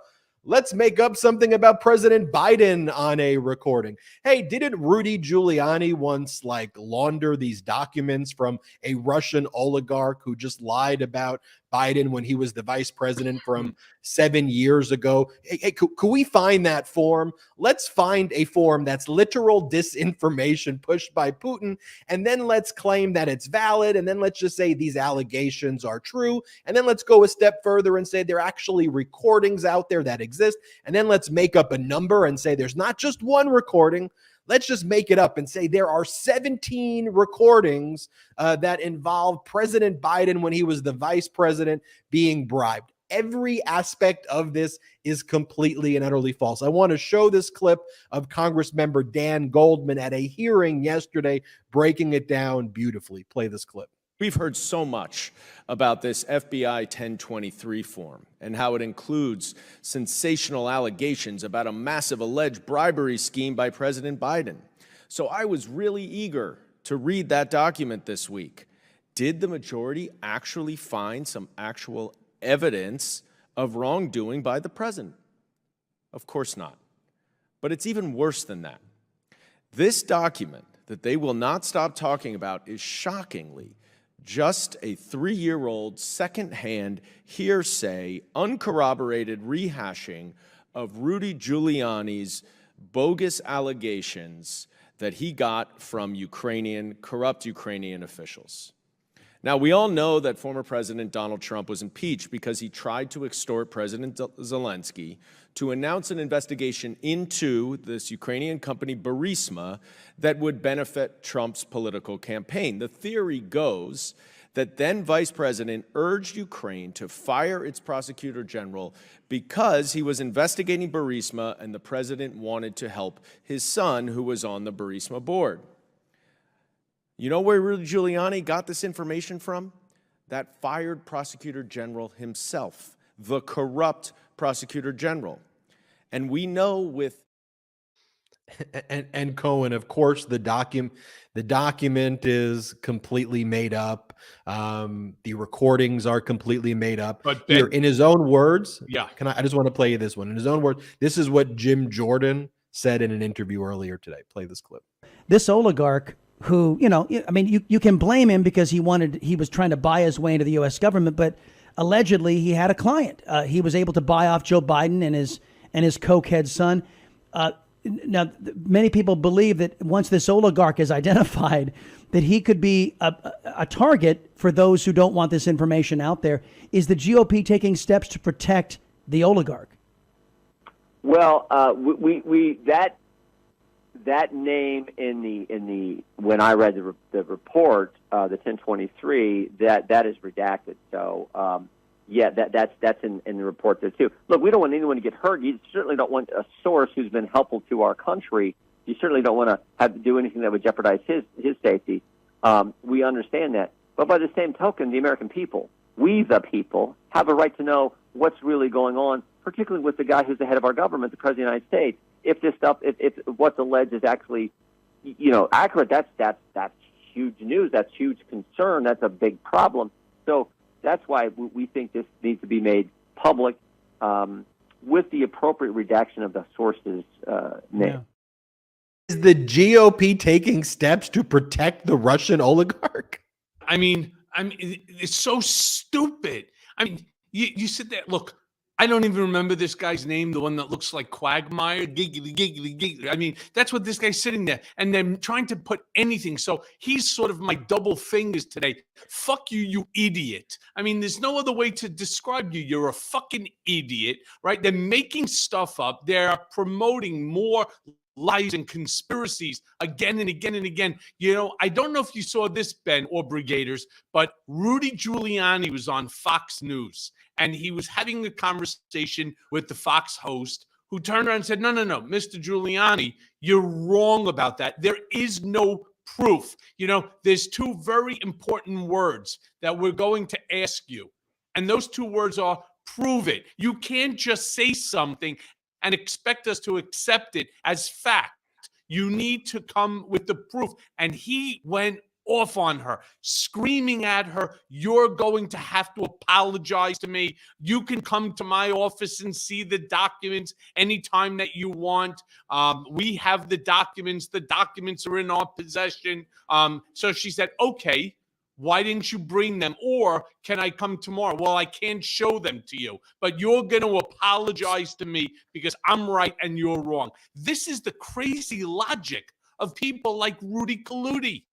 A: let's make up something about President Biden on a recording. Hey, didn't Rudy Giuliani once launder these documents from a Russian oligarch who just lied about Biden when he was the vice president from 7 years ago? Hey, could we find that form? Let's find a form that's literal disinformation pushed by Putin, and then let's claim that it's valid, and then let's just say these allegations are true, and then let's go a step further and say there are actually recordings out there that exist, and then let's make up a number and say there's not just one recording. Let's just make it up and say there are 17 recordings that involve President Biden when he was the vice president being bribed. Every aspect of this is completely and utterly false. I want to show this clip of Congressmember Dan Goldman at a hearing yesterday, breaking it down beautifully. Play this clip.
F: We've heard so much about this FBI 1023 form and how it includes sensational allegations about a massive alleged bribery scheme by President Biden. So I was really eager to read that document this week. Did the majority actually find some actual evidence of wrongdoing by the president? Of course not. But it's even worse than that. This document that they will not stop talking about is shockingly just a 3-year-old secondhand hearsay, uncorroborated rehashing of Rudy Giuliani's bogus allegations that he got from corrupt Ukrainian officials. Now, we all know that former President Donald Trump was impeached because he tried to extort President Zelensky to announce an investigation into this Ukrainian company Burisma that would benefit Trump's political campaign. The theory goes that then Vice President urged Ukraine to fire its prosecutor general because he was investigating Burisma and the president wanted to help his son who was on the Burisma board. You know where Rudy Giuliani got this information from? That fired prosecutor general himself, the corrupt prosecutor general. And we know with
A: and Cohen, of course, the document is completely made up. The recordings are completely made up.
B: But
A: here, in his own words,
B: yeah.
A: I just want to play you this one. In his own words, this is what Jim Jordan said in an interview earlier today. Play this clip.
G: This oligarch who, you can blame him because he was trying to buy his way into the U.S. government, but allegedly he had a client. He was able to buy off Joe Biden and his cokehead son. Now, many people believe that once this oligarch is identified, that he could be a target for those who don't want this information out there. Is the GOP taking steps to protect the oligarch?
H: Well, that name in the when I read the report, the 1023, that is redacted. So that's in the report there too. Look, we don't want anyone to get hurt. You certainly don't want a source who's been helpful to our country. You certainly don't want to have to do anything that would jeopardize his safety. We understand that, but by the same token, the American people, we the people, have a right to know what's really going on, particularly with the guy who's the head of our government, the President of the United States. If this stuff, if what's alleged is actually, accurate, that's huge news. That's huge concern. That's a big problem. So that's why we think this needs to be made public with the appropriate redaction of the source's name.
G: Yeah.
A: Is the GOP taking steps to protect the Russian oligarch?
B: I mean, it's so stupid. I mean, you sit there. Look, I don't even remember this guy's name, the one that looks like Quagmire. Giggly, giggly, giggly. I mean, that's what this guy's sitting there. And they're trying to put anything. So he's sort of my double fingers today. Fuck you, you idiot. I mean, there's no other way to describe you. You're a fucking idiot, right? They're making stuff up. They're promoting more lies and conspiracies again and again and again. I don't know if you saw this, Ben or Brigaders, but Rudy Giuliani was on Fox News, and he was having a conversation with the Fox host, who turned around and said, no, Mr. Giuliani, you're wrong about that. There is no proof. There's two very important words that we're going to ask you, and those two words are prove it. You can't just say something and expect us to accept it as fact. You need to come with the proof. And he went off on her, screaming at her, you're going to have to apologize to me. You can come to my office and see the documents anytime that you want. We have the documents. The documents are in our possession. So she said, okay, why didn't you bring them? Or can I come tomorrow? Well, I can't show them to you, but you're going to apologize to me because I'm right and you're wrong. This is the crazy logic of people like Rudy Kaludi.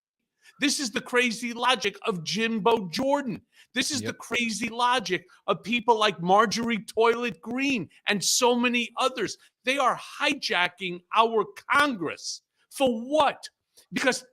B: This is the crazy logic of Jimbo Jordan. This is the crazy logic of people like Marjorie Toilet Green and so many others. They are hijacking our Congress. For what? Because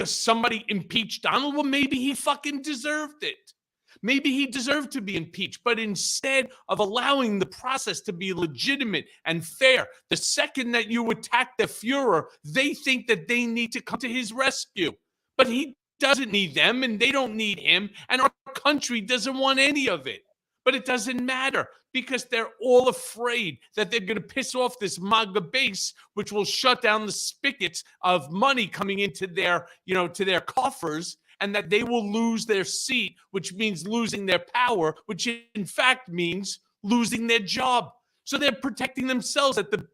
B: somebody impeached Donald? Well, maybe he fucking deserved it. Maybe he deserved to be impeached. But instead of allowing the process to be legitimate and fair, the second that you attack the Fuhrer, they think that they need to come to his rescue. But he doesn't need them, and they don't need him, and our country doesn't want any of it. But it doesn't matter because they're all afraid that they're going to piss off this MAGA base, which will shut down the spigots of money coming into their, to their coffers, and that they will lose their seat, which means losing their power, which in fact means losing their job. So they're protecting themselves at the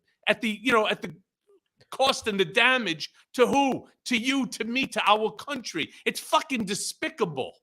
B: cost and the damage to who? To you, to me, to our country. It's fucking despicable.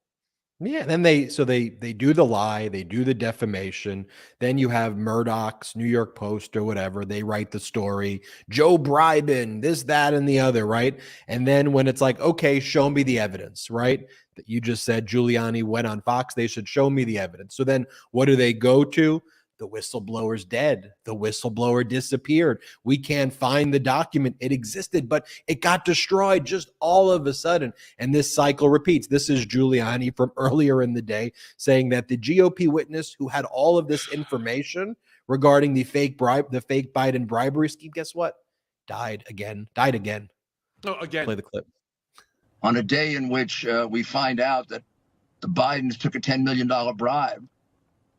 A: Yeah, then they do the lie, they do the defamation. Then you have Murdoch's New York Post or whatever. They write the story, Joe Bribin, this, that, and the other, right? And then when it's like, okay, show me the evidence, right? That you just said Giuliani went on Fox, they should show me the evidence. So then what do they go to? The whistleblower's dead. The whistleblower disappeared. We can't find the document. It existed, but it got destroyed just all of a sudden. And this cycle repeats. This is Giuliani from earlier in the day saying that the GOP witness who had all of this information regarding the fake Biden bribery scheme, guess what? Died again.
B: No, again.
A: Play the clip.
I: On a day in which we find out that the Bidens took a $10 million bribe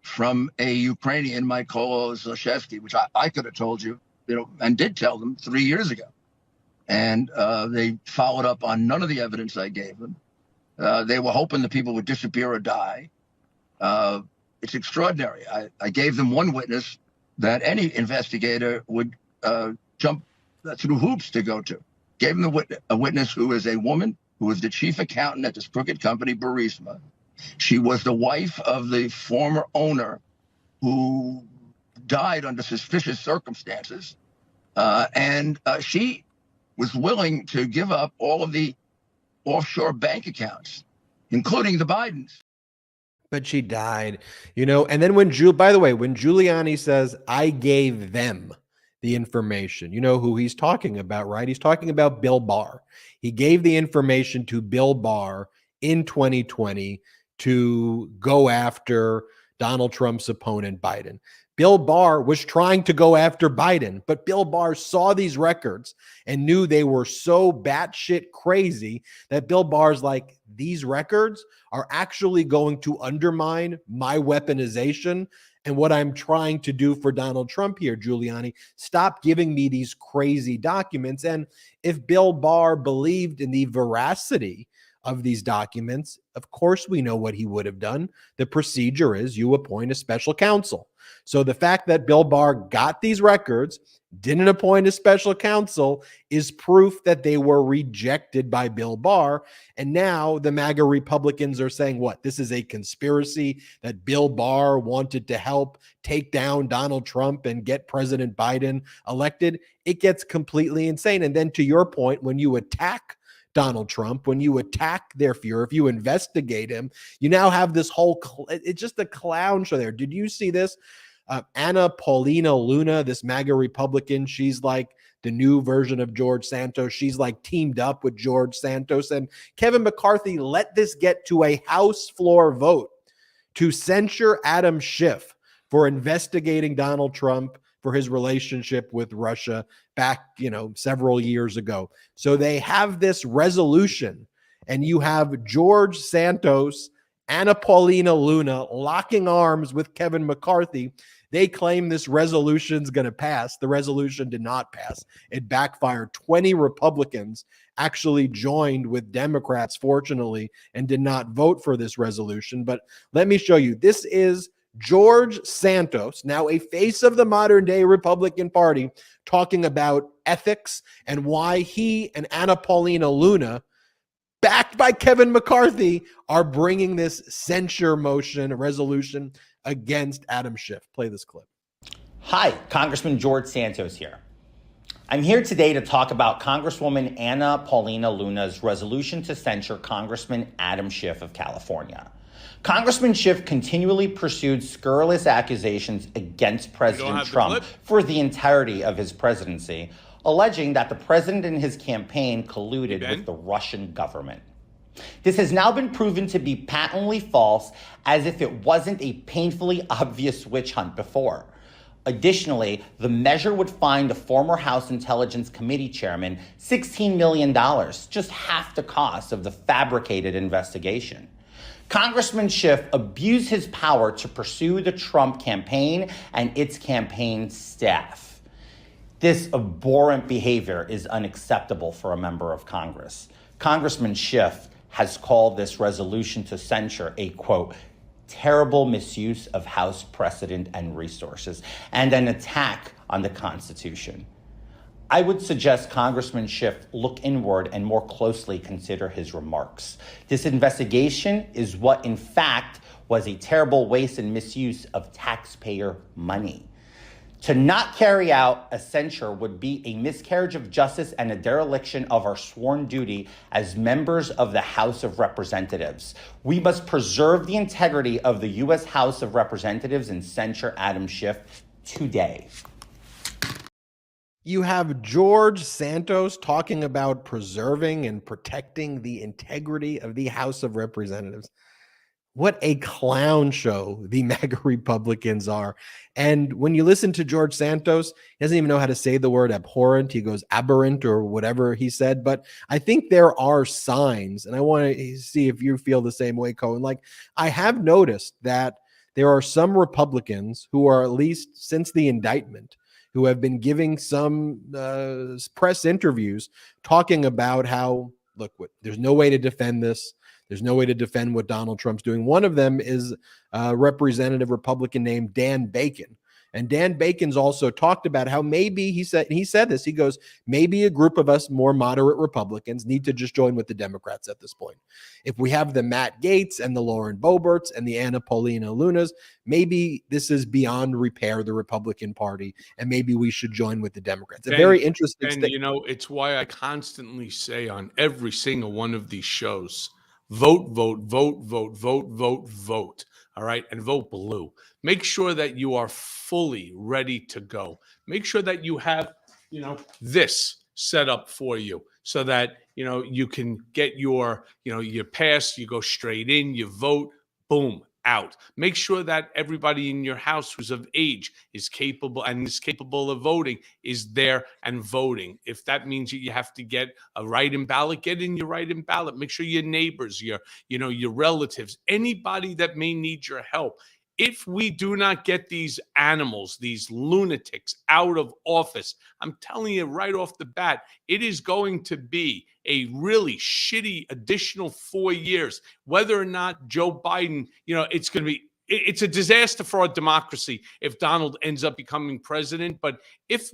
I: from a Ukrainian, Mykola Zlochevsky, which I could have told you, and did tell them 3 years ago. And they followed up on none of the evidence I gave them. They were hoping the people would disappear or die. It's extraordinary. I gave them one witness that any investigator would jump through hoops to go to. Gave them a witness who is a woman who was the chief accountant at this crooked company, Burisma. She was the wife of the former owner who died under suspicious circumstances. And she was willing to give up all of the offshore bank accounts, including the Bidens.
A: But she died, and then by the way, when Giuliani says, I gave them the information, you know who he's talking about, right? He's talking about Bill Barr. He gave the information to Bill Barr in 2020 to go after Donald Trump's opponent, Biden. Bill Barr was trying to go after Biden, but Bill Barr saw these records and knew they were so batshit crazy that Bill Barr's like, these records are actually going to undermine my weaponization and what I'm trying to do for Donald Trump here, Giuliani. Stop giving me these crazy documents. And if Bill Barr believed in the veracity of these documents, of course we know what he would have done. The procedure is you appoint a special counsel. So the fact that Bill Barr got these records, didn't appoint a special counsel, is proof that they were rejected by Bill Barr. And now the MAGA Republicans are saying, what? This is a conspiracy that Bill Barr wanted to help take down Donald Trump and get President Biden elected. It gets completely insane. And then to your point, when you attack Donald Trump, when you attack their Fuhrer, if you investigate him, you now have this whole, it's just a clown show there. Did you see this? Anna Paulina Luna, this MAGA Republican, she's like the new version of George Santos. She's like teamed up with George Santos, and Kevin McCarthy let this get to a House floor vote to censure Adam Schiff for investigating Donald Trump for his relationship with Russia back, several years ago. So they have this resolution, and you have George Santos, Anna Paulina Luna locking arms with Kevin McCarthy. They claim this resolution's going to pass. The resolution did not pass. It backfired. 20 Republicans actually joined with Democrats, fortunately, and did not vote for this resolution. But let me show you. This is George Santos, now a face of the modern day Republican Party, talking about ethics and why he and Anna Paulina Luna, backed by Kevin McCarthy, are bringing this censure motion, a resolution against Adam Schiff. Play this clip.
J: Hi, Congressman George Santos here. I'm here today to talk about Congresswoman Anna Paulina Luna's resolution to censure Congressman Adam Schiff of California. Congressman Schiff continually pursued scurrilous accusations against President Trump for the entirety of his presidency, alleging that the president and his campaign colluded with the Russian government. This has now been proven to be patently false, as if it wasn't a painfully obvious witch hunt before. Additionally, the measure would fine the former House Intelligence Committee chairman $16 million, just half the cost of the fabricated investigation. Congressman Schiff abused his power to pursue the Trump campaign and its campaign staff. This abhorrent behavior is unacceptable for a member of Congress. Congressman Schiff has called this resolution to censure a, quote, terrible misuse of House precedent and resources, and an attack on the Constitution. I would suggest Congressman Schiff look inward and more closely consider his remarks. This investigation is what, in fact, was a terrible waste and misuse of taxpayer money. To not carry out a censure would be a miscarriage of justice and a dereliction of our sworn duty as members of the House of Representatives. We must preserve the integrity of the U.S. House of Representatives and censure Adam Schiff today.
A: You have George Santos talking about preserving and protecting the integrity of the House of Representatives. What a clown show the MAGA Republicans are. And when you listen to George Santos, he doesn't even know how to say the word abhorrent. He goes aberrant or whatever he said. But I think there are signs, and I want to see if you feel the same way, Cohen. Like, I have noticed that there are some Republicans who are, at least since the indictment, who have been giving some press interviews talking about how, look, there's no way to defend this. There's no way to defend what Donald Trump's doing. One of them is a representative Republican named Dan Bacon. And Dan Bacon's also talked about how maybe he said this. He goes, maybe a group of us more moderate Republicans need to just join with the Democrats at this point. If we have the Matt Gaetz and the Lauren Boeberts and the Anna Paulina Lunas, maybe this is beyond repair, the Republican Party, and maybe we should join with the Democrats. A very interesting
B: And, you know, it's why I constantly say on every single one of these shows, vote, vote, vote, vote, vote, vote, vote. All right. And vote blue. Make sure that you are fully ready to go. Make sure that you have, you know, this set up for you so that, you know, you can get your, you know, your pass, you go straight in, you vote, boom, out. Make sure that everybody in your house who's of age is capable of voting is there and voting. If that means you have to get a write-in ballot, get in your write-in ballot. Make sure your neighbors, your relatives, anybody that may need your help. If we do not get these animals, these lunatics out of office, I'm telling you right off the bat, it is going to be a really shitty additional 4 years. Whether or not Joe Biden, you know, it's a disaster for our democracy if Donald ends up becoming president. But if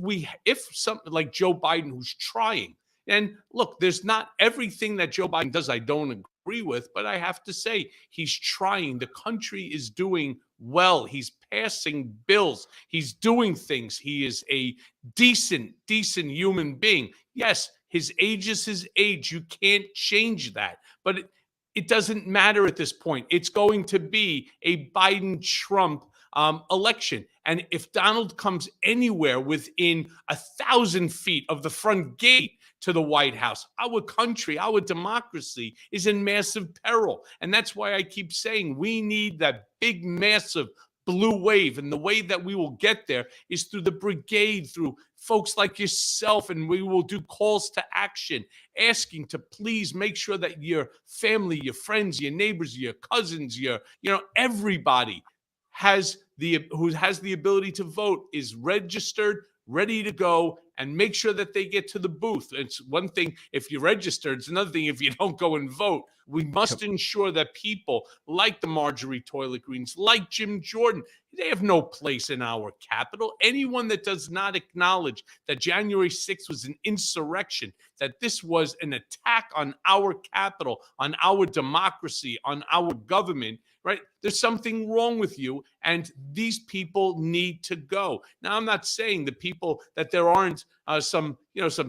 B: something like Joe Biden, who's trying, and look, there's not everything that Joe Biden does I don't agree with, but I have to say he's trying. The country is doing well. He's passing bills. He's doing things. He is a decent human being. Yes, his age is his age. You can't change that. But it doesn't matter at this point. It's going to be a Biden-Trump election. And if Donald comes anywhere within 1,000 feet of the front gate to the White House, our country, our democracy is in massive peril. And that's why I keep saying we need that big, massive blue wave. And the way that we will get there is through the brigade, through folks like yourself, and we will do calls to action, asking to please make sure that your family, your friends, your neighbors, your cousins, everybody who has the ability to vote is registered, ready to go, and make sure that they get to the booth. It's one thing if you're registered, it's another thing if you don't go and vote. We must ensure that people like the Marjorie Toilet Greens, like Jim Jordan, they have no place in our capital. Anyone that does not acknowledge that January 6th was an insurrection, that this was an attack on our capital, on our democracy, on our government, right? There's something wrong with you, and these people need to go. Now, I'm not saying that there aren't some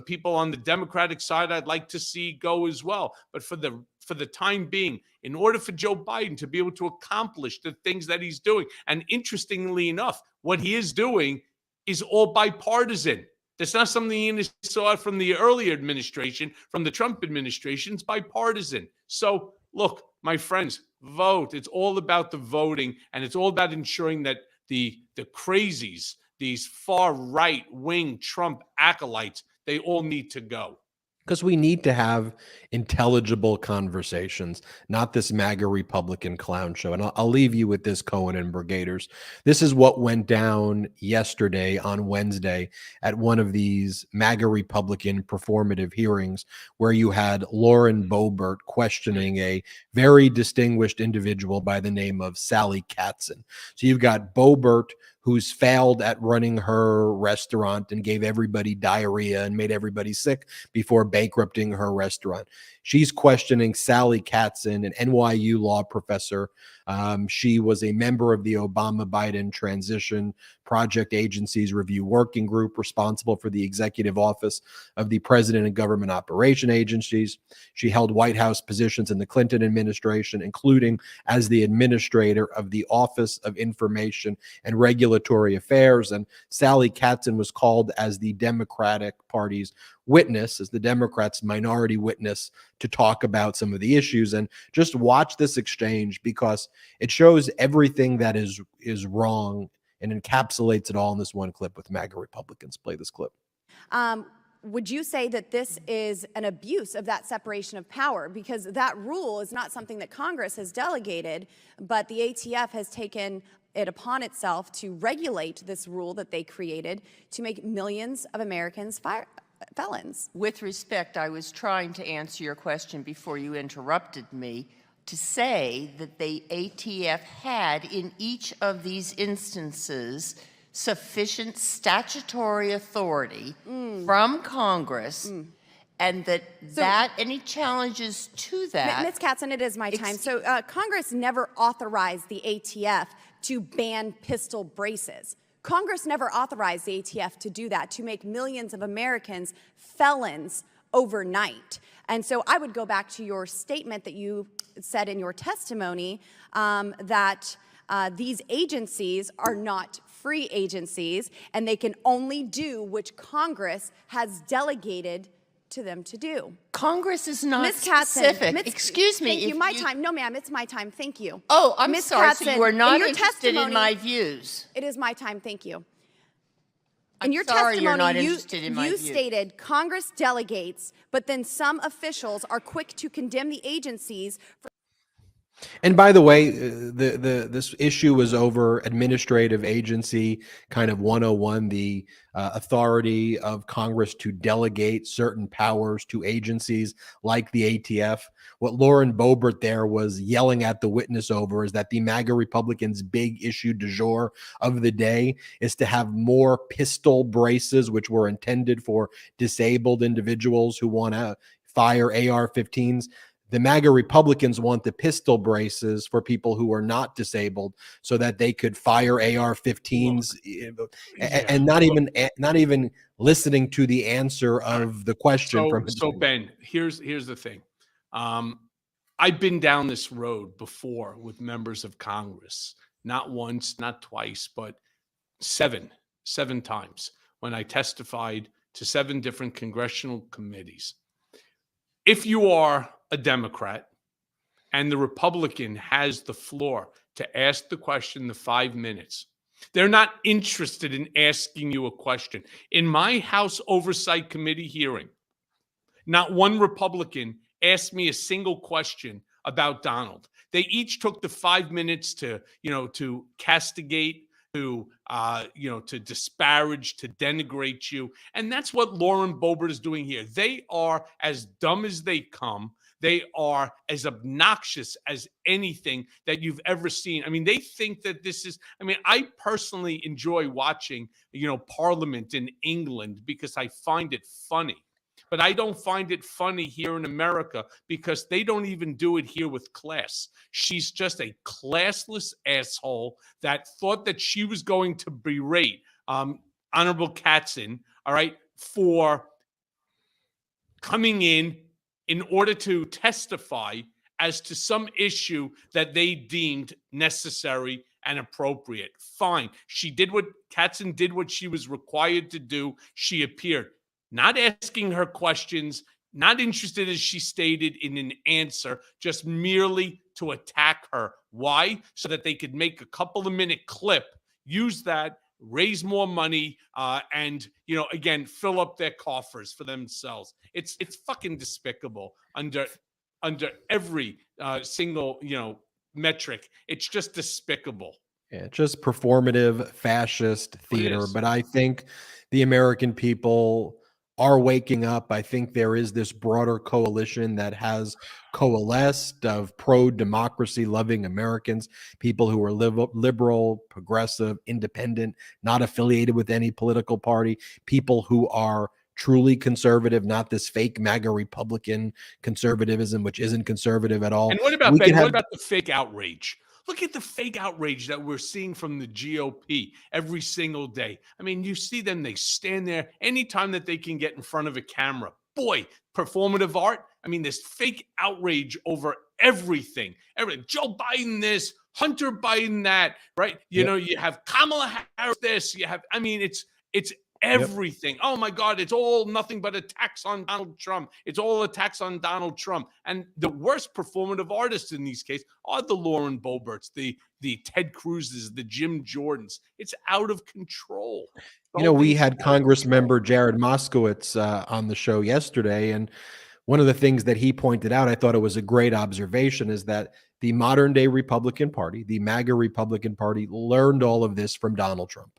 B: people on the Democratic side I'd like to see go as well, but for the time being, in order for Joe Biden to be able to accomplish the things that he's doing, and interestingly enough, what he is doing is all bipartisan. That's not something you saw from the earlier administration, from the Trump administration. It's bipartisan. So, look, my friends, vote. It's all about the voting, and it's all about ensuring that the crazies, these far right-wing Trump acolytes, they all need to go.
A: Because we need to have intelligible conversations, not this MAGA Republican clown show. And I'll leave you with this, Cohen and Brigaders. This is what went down yesterday on Wednesday at one of these MAGA Republican performative hearings where you had Lauren Boebert questioning a very distinguished individual by the name of Sally Katzen. So you've got Boebert, who's failed at running her restaurant and gave everybody diarrhea and made everybody sick before bankrupting her restaurant. She's questioning Sally Katzen, an NYU law professor. She was a member of the Obama-Biden Transition Project Agency's Review Working Group responsible for the executive office of the President and Government Operation Agencies. She held White House positions in the Clinton administration, including as the administrator of the Office of Information and Regulatory Affairs. And Sally Katzen was called as the Democratic Party's witness, as the Democrats' minority witness, to talk about some of the issues. And just watch this exchange because it shows everything that is wrong and encapsulates it all in this one clip with MAGA Republicans. Play this clip.
K: Would you say that this is an abuse of that separation of power? Because that rule is not something that Congress has delegated, but the ATF has taken it upon itself to regulate this rule that they created to make millions of Americans felons.
L: With respect, I was trying to answer your question before you interrupted me to say that the ATF had, in each of these instances, sufficient statutory authority from Congress, and that any challenges to that.
K: Ms. Katzen, it is my time. So Congress never authorized the ATF to ban pistol braces. Congress never authorized the ATF to do that, to make millions of Americans felons overnight. And so I would go back to your statement that you said in your testimony that these agencies are not free agencies, and they can only do which Congress has delegated to them to do.
L: Congress is not
K: Ms. Katzen,
L: specific. Excuse me.
K: Thank you. My time. No, ma'am. It's my time. Thank you.
L: Oh, I'm
K: Ms.
L: sorry.
K: Katzen,
L: So you are not
K: in your
L: interested in
K: testimony-
L: my views.
K: It is my time. Thank you. In
L: I'm
K: your
L: sorry
K: testimony,
L: you're not interested in my
K: you
L: views.
K: stated Congress delegates, but then some officials are quick to condemn the agencies for
A: And by the way, this issue was over administrative agency kind of 101, the authority of Congress to delegate certain powers to agencies like the ATF. What Lauren Boebert there was yelling at the witness over is that the MAGA Republicans' big issue du jour of the day is to have more pistol braces, which were intended for disabled individuals who want to fire AR-15s. The MAGA Republicans want the pistol braces for people who are not disabled so that they could fire AR-15s and not even listening to the answer of the question.
B: So Ben, here's the thing. I've been down this road before with members of Congress, not once, not twice, but seven times when I testified to 7 different congressional committees. If you are a Democrat and the Republican has the floor to ask the question the 5 minutes, they're not interested in asking you a question. In my House Oversight Committee hearing, not one Republican asked me a single question about Donald. They each took the 5 minutes to castigate, to disparage, to denigrate you. And that's what Lauren Boebert is doing here. They are as dumb as they come. They are as obnoxious as anything that you've ever seen. I mean, they think that this is, I personally enjoy watching, Parliament in England because I find it funny. But I don't find it funny here in America because they don't even do it here with class. She's just a classless asshole that thought that she was going to berate Honorable Katzen, all right, for coming in order to testify as to some issue that they deemed necessary and appropriate. Fine. Katzen did what she was required to do. She appeared. Not asking her questions, not interested, as she stated, in an answer, just merely to attack her. Why? So that they could make a couple of minute clip, use that, raise more money, and again, fill up their coffers for themselves. It's fucking despicable under every single metric. It's just despicable.
A: Yeah, just performative fascist theater. But I think the American people are waking up. I think there is this broader coalition that has coalesced of pro-democracy loving Americans, people who are liberal, progressive, independent, not affiliated with any political party, people who are truly conservative, not this fake MAGA Republican conservatism, which isn't conservative at all.
B: And what about, Ben, what about the fake outrage? Look at the fake outrage that we're seeing from the GOP every single day. I mean, you see them, they stand there anytime that they can get in front of a camera. Boy, performative art. I mean, this fake outrage over everything. Joe Biden this, Hunter Biden that, right? You have Kamala Harris this, it's everything. Yep. Oh my God, it's all nothing but attacks on Donald Trump. It's all attacks on Donald Trump. And the worst performative artists in these cases are the Lauren Boeberts, the Ted Cruzes, the Jim Jordans. It's out of control.
A: We had Congress member Jared Moskowitz on the show yesterday, and one of the things that he pointed out, I thought it was a great observation, is that the modern day Republican Party, the MAGA Republican Party, learned all of this from Donald Trump.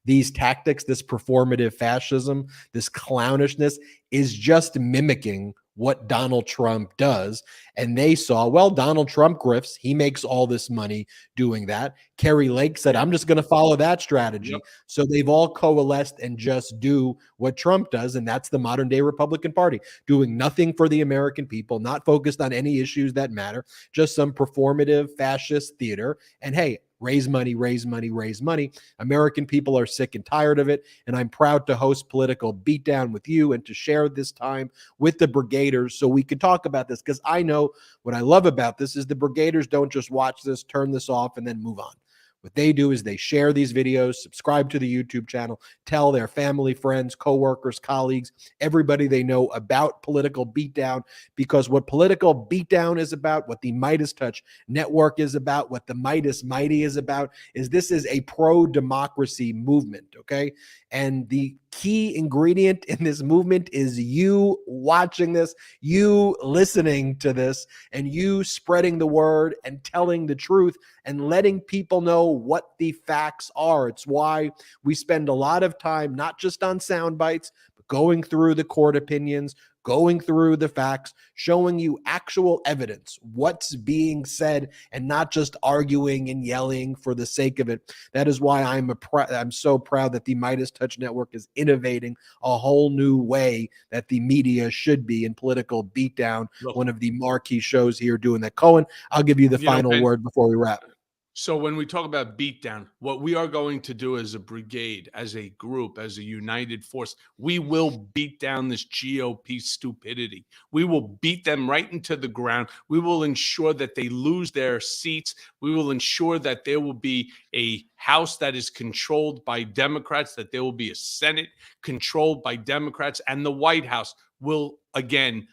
A: These tactics, this performative fascism, this clownishness is just mimicking what Donald Trump does. And they saw, well, Donald Trump grifts. He makes all this money doing that. Kerry Lake said, I'm just going to follow that strategy.
B: Yep.
A: So they've all coalesced and just do what Trump does. And that's the modern day Republican Party, doing nothing for the American people, not focused on any issues that matter, just some performative fascist theater. And hey, raise money, raise money, raise money. American people are sick and tired of it. And I'm proud to host Political Beatdown with you and to share this time with the Brigaders so we can talk about this. Because I know what I love about this is the Brigaders don't just watch this, turn this off, and then move on. What they do is they share these videos, subscribe to the YouTube channel, tell their family, friends, coworkers, colleagues, everybody they know about Political Beatdown, because what Political Beatdown is about, what the Midas Touch Network is about, what the Midas Mighty is about, is this is a pro-democracy movement, okay? And the key ingredient in this movement is you watching this, you listening to this, and you spreading the word and telling the truth and letting people know what the facts are. It's why we spend a lot of time, not just on sound bites, but going through the court opinions, going through the facts, showing you actual evidence, what's being said, and not just arguing and yelling for the sake of it. That is why I'm so proud that the Midas Touch Network is innovating a whole new way that the media should be in Political Beatdown, one of the marquee shows here doing that. Cohen, I'll give you the final word before we wrap.
B: So when we talk about beatdown, what we are going to do as a brigade, as a group, as a united force, we will beat down this GOP stupidity. We will beat them right into the ground. We will ensure that they lose their seats. We will ensure that there will be a House that is controlled by Democrats, that there will be a Senate controlled by Democrats, and the White House will again,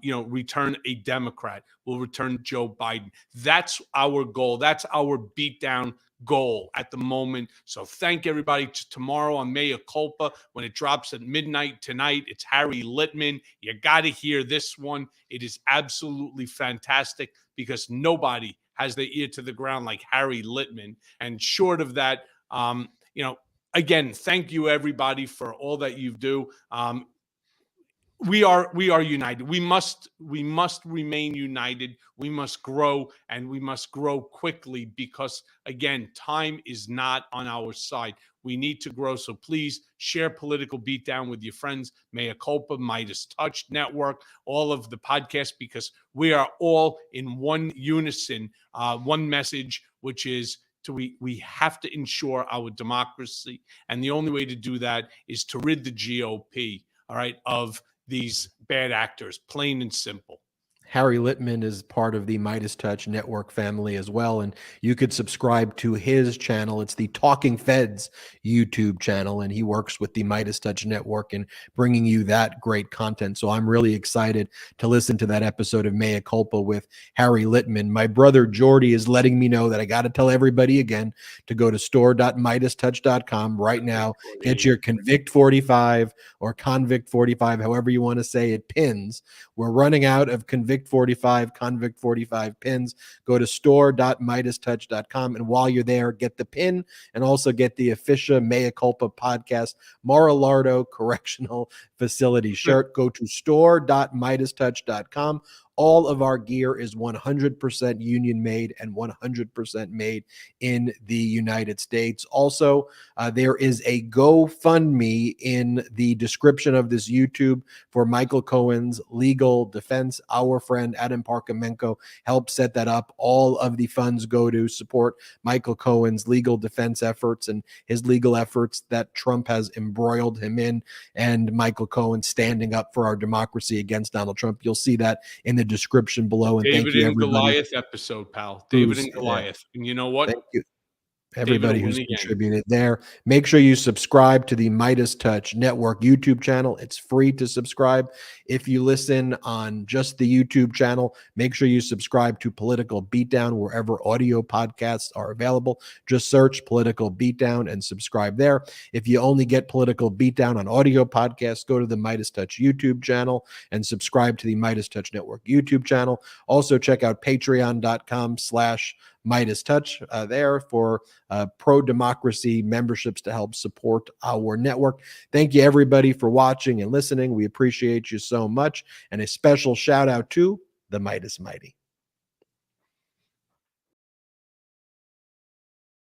B: return a Democrat, will return Joe Biden. That's our goal. That's our beatdown goal at the moment. So thank everybody. Tomorrow on Mea Culpa, when it drops at midnight tonight, it's Harry Litman. You got to hear this one. It is absolutely fantastic because nobody has their ear to the ground like Harry Litman. And short of that, again, thank you everybody for all that you do. We are united. We must remain united. We must grow, and we must grow quickly because, again, time is not on our side. We need to grow. So please share Political Beatdown with your friends, Mea Culpa, Midas Touch Network, all of the podcasts, because we are all in one unison, one message, which is we have to ensure our democracy. And the only way to do that is to rid the GOP, all right, of these bad actors, plain and simple.
A: Harry Litman is part of the Midas Touch Network family as well, and you could subscribe to his channel. It's the Talking Feds YouTube channel, and he works with the Midas Touch Network in bringing you that great content. So I'm really excited to listen to that episode of Mea Culpa with Harry Litman. My brother Jordy is letting me know that I got to tell everybody again to go to store.midastouch.com right now. Get your Convict 45 or Convict 45, however you want to say it, pins. We're running out of Convict 45, Convict 45 pins. Go to store.midastouch.com, and while you're there, get the pin and also get the Official Mea Culpa podcast Mar-a-Lardo Correctional Facility shirt. Go to store.midastouch.com. All of our gear is 100% union made and 100% made in the United States. Also, there is a GoFundMe in the description of this YouTube for Michael Cohen's legal defense. Our friend Adam Parkamenko helped set that up. All of the funds go to support Michael Cohen's legal defense efforts and his legal efforts that Trump has embroiled him in, and Michael Cohen standing up for our democracy against Donald Trump. You'll see that in the description below. And
B: David
A: thank you,
B: and
A: everybody.
B: Goliath episode, pal. David and Goliath. And you know what?
A: Thank you, everybody
B: David will
A: who's
B: win again.
A: contributed there. Make sure you subscribe to the Midas Touch Network YouTube channel. It's free to subscribe. If you listen on just the YouTube channel, make sure you subscribe to Political Beatdown wherever audio podcasts are available. Just search Political Beatdown and subscribe there. If you only get Political Beatdown on audio podcasts, go to the Midas Touch YouTube channel and subscribe to the Midas Touch Network YouTube channel. Also check out patreon.com/ Midas Touch there for pro-democracy memberships to help support our network. Thank you, everybody, for watching and listening. We appreciate you so much. And a special shout out to the Midas Mighty.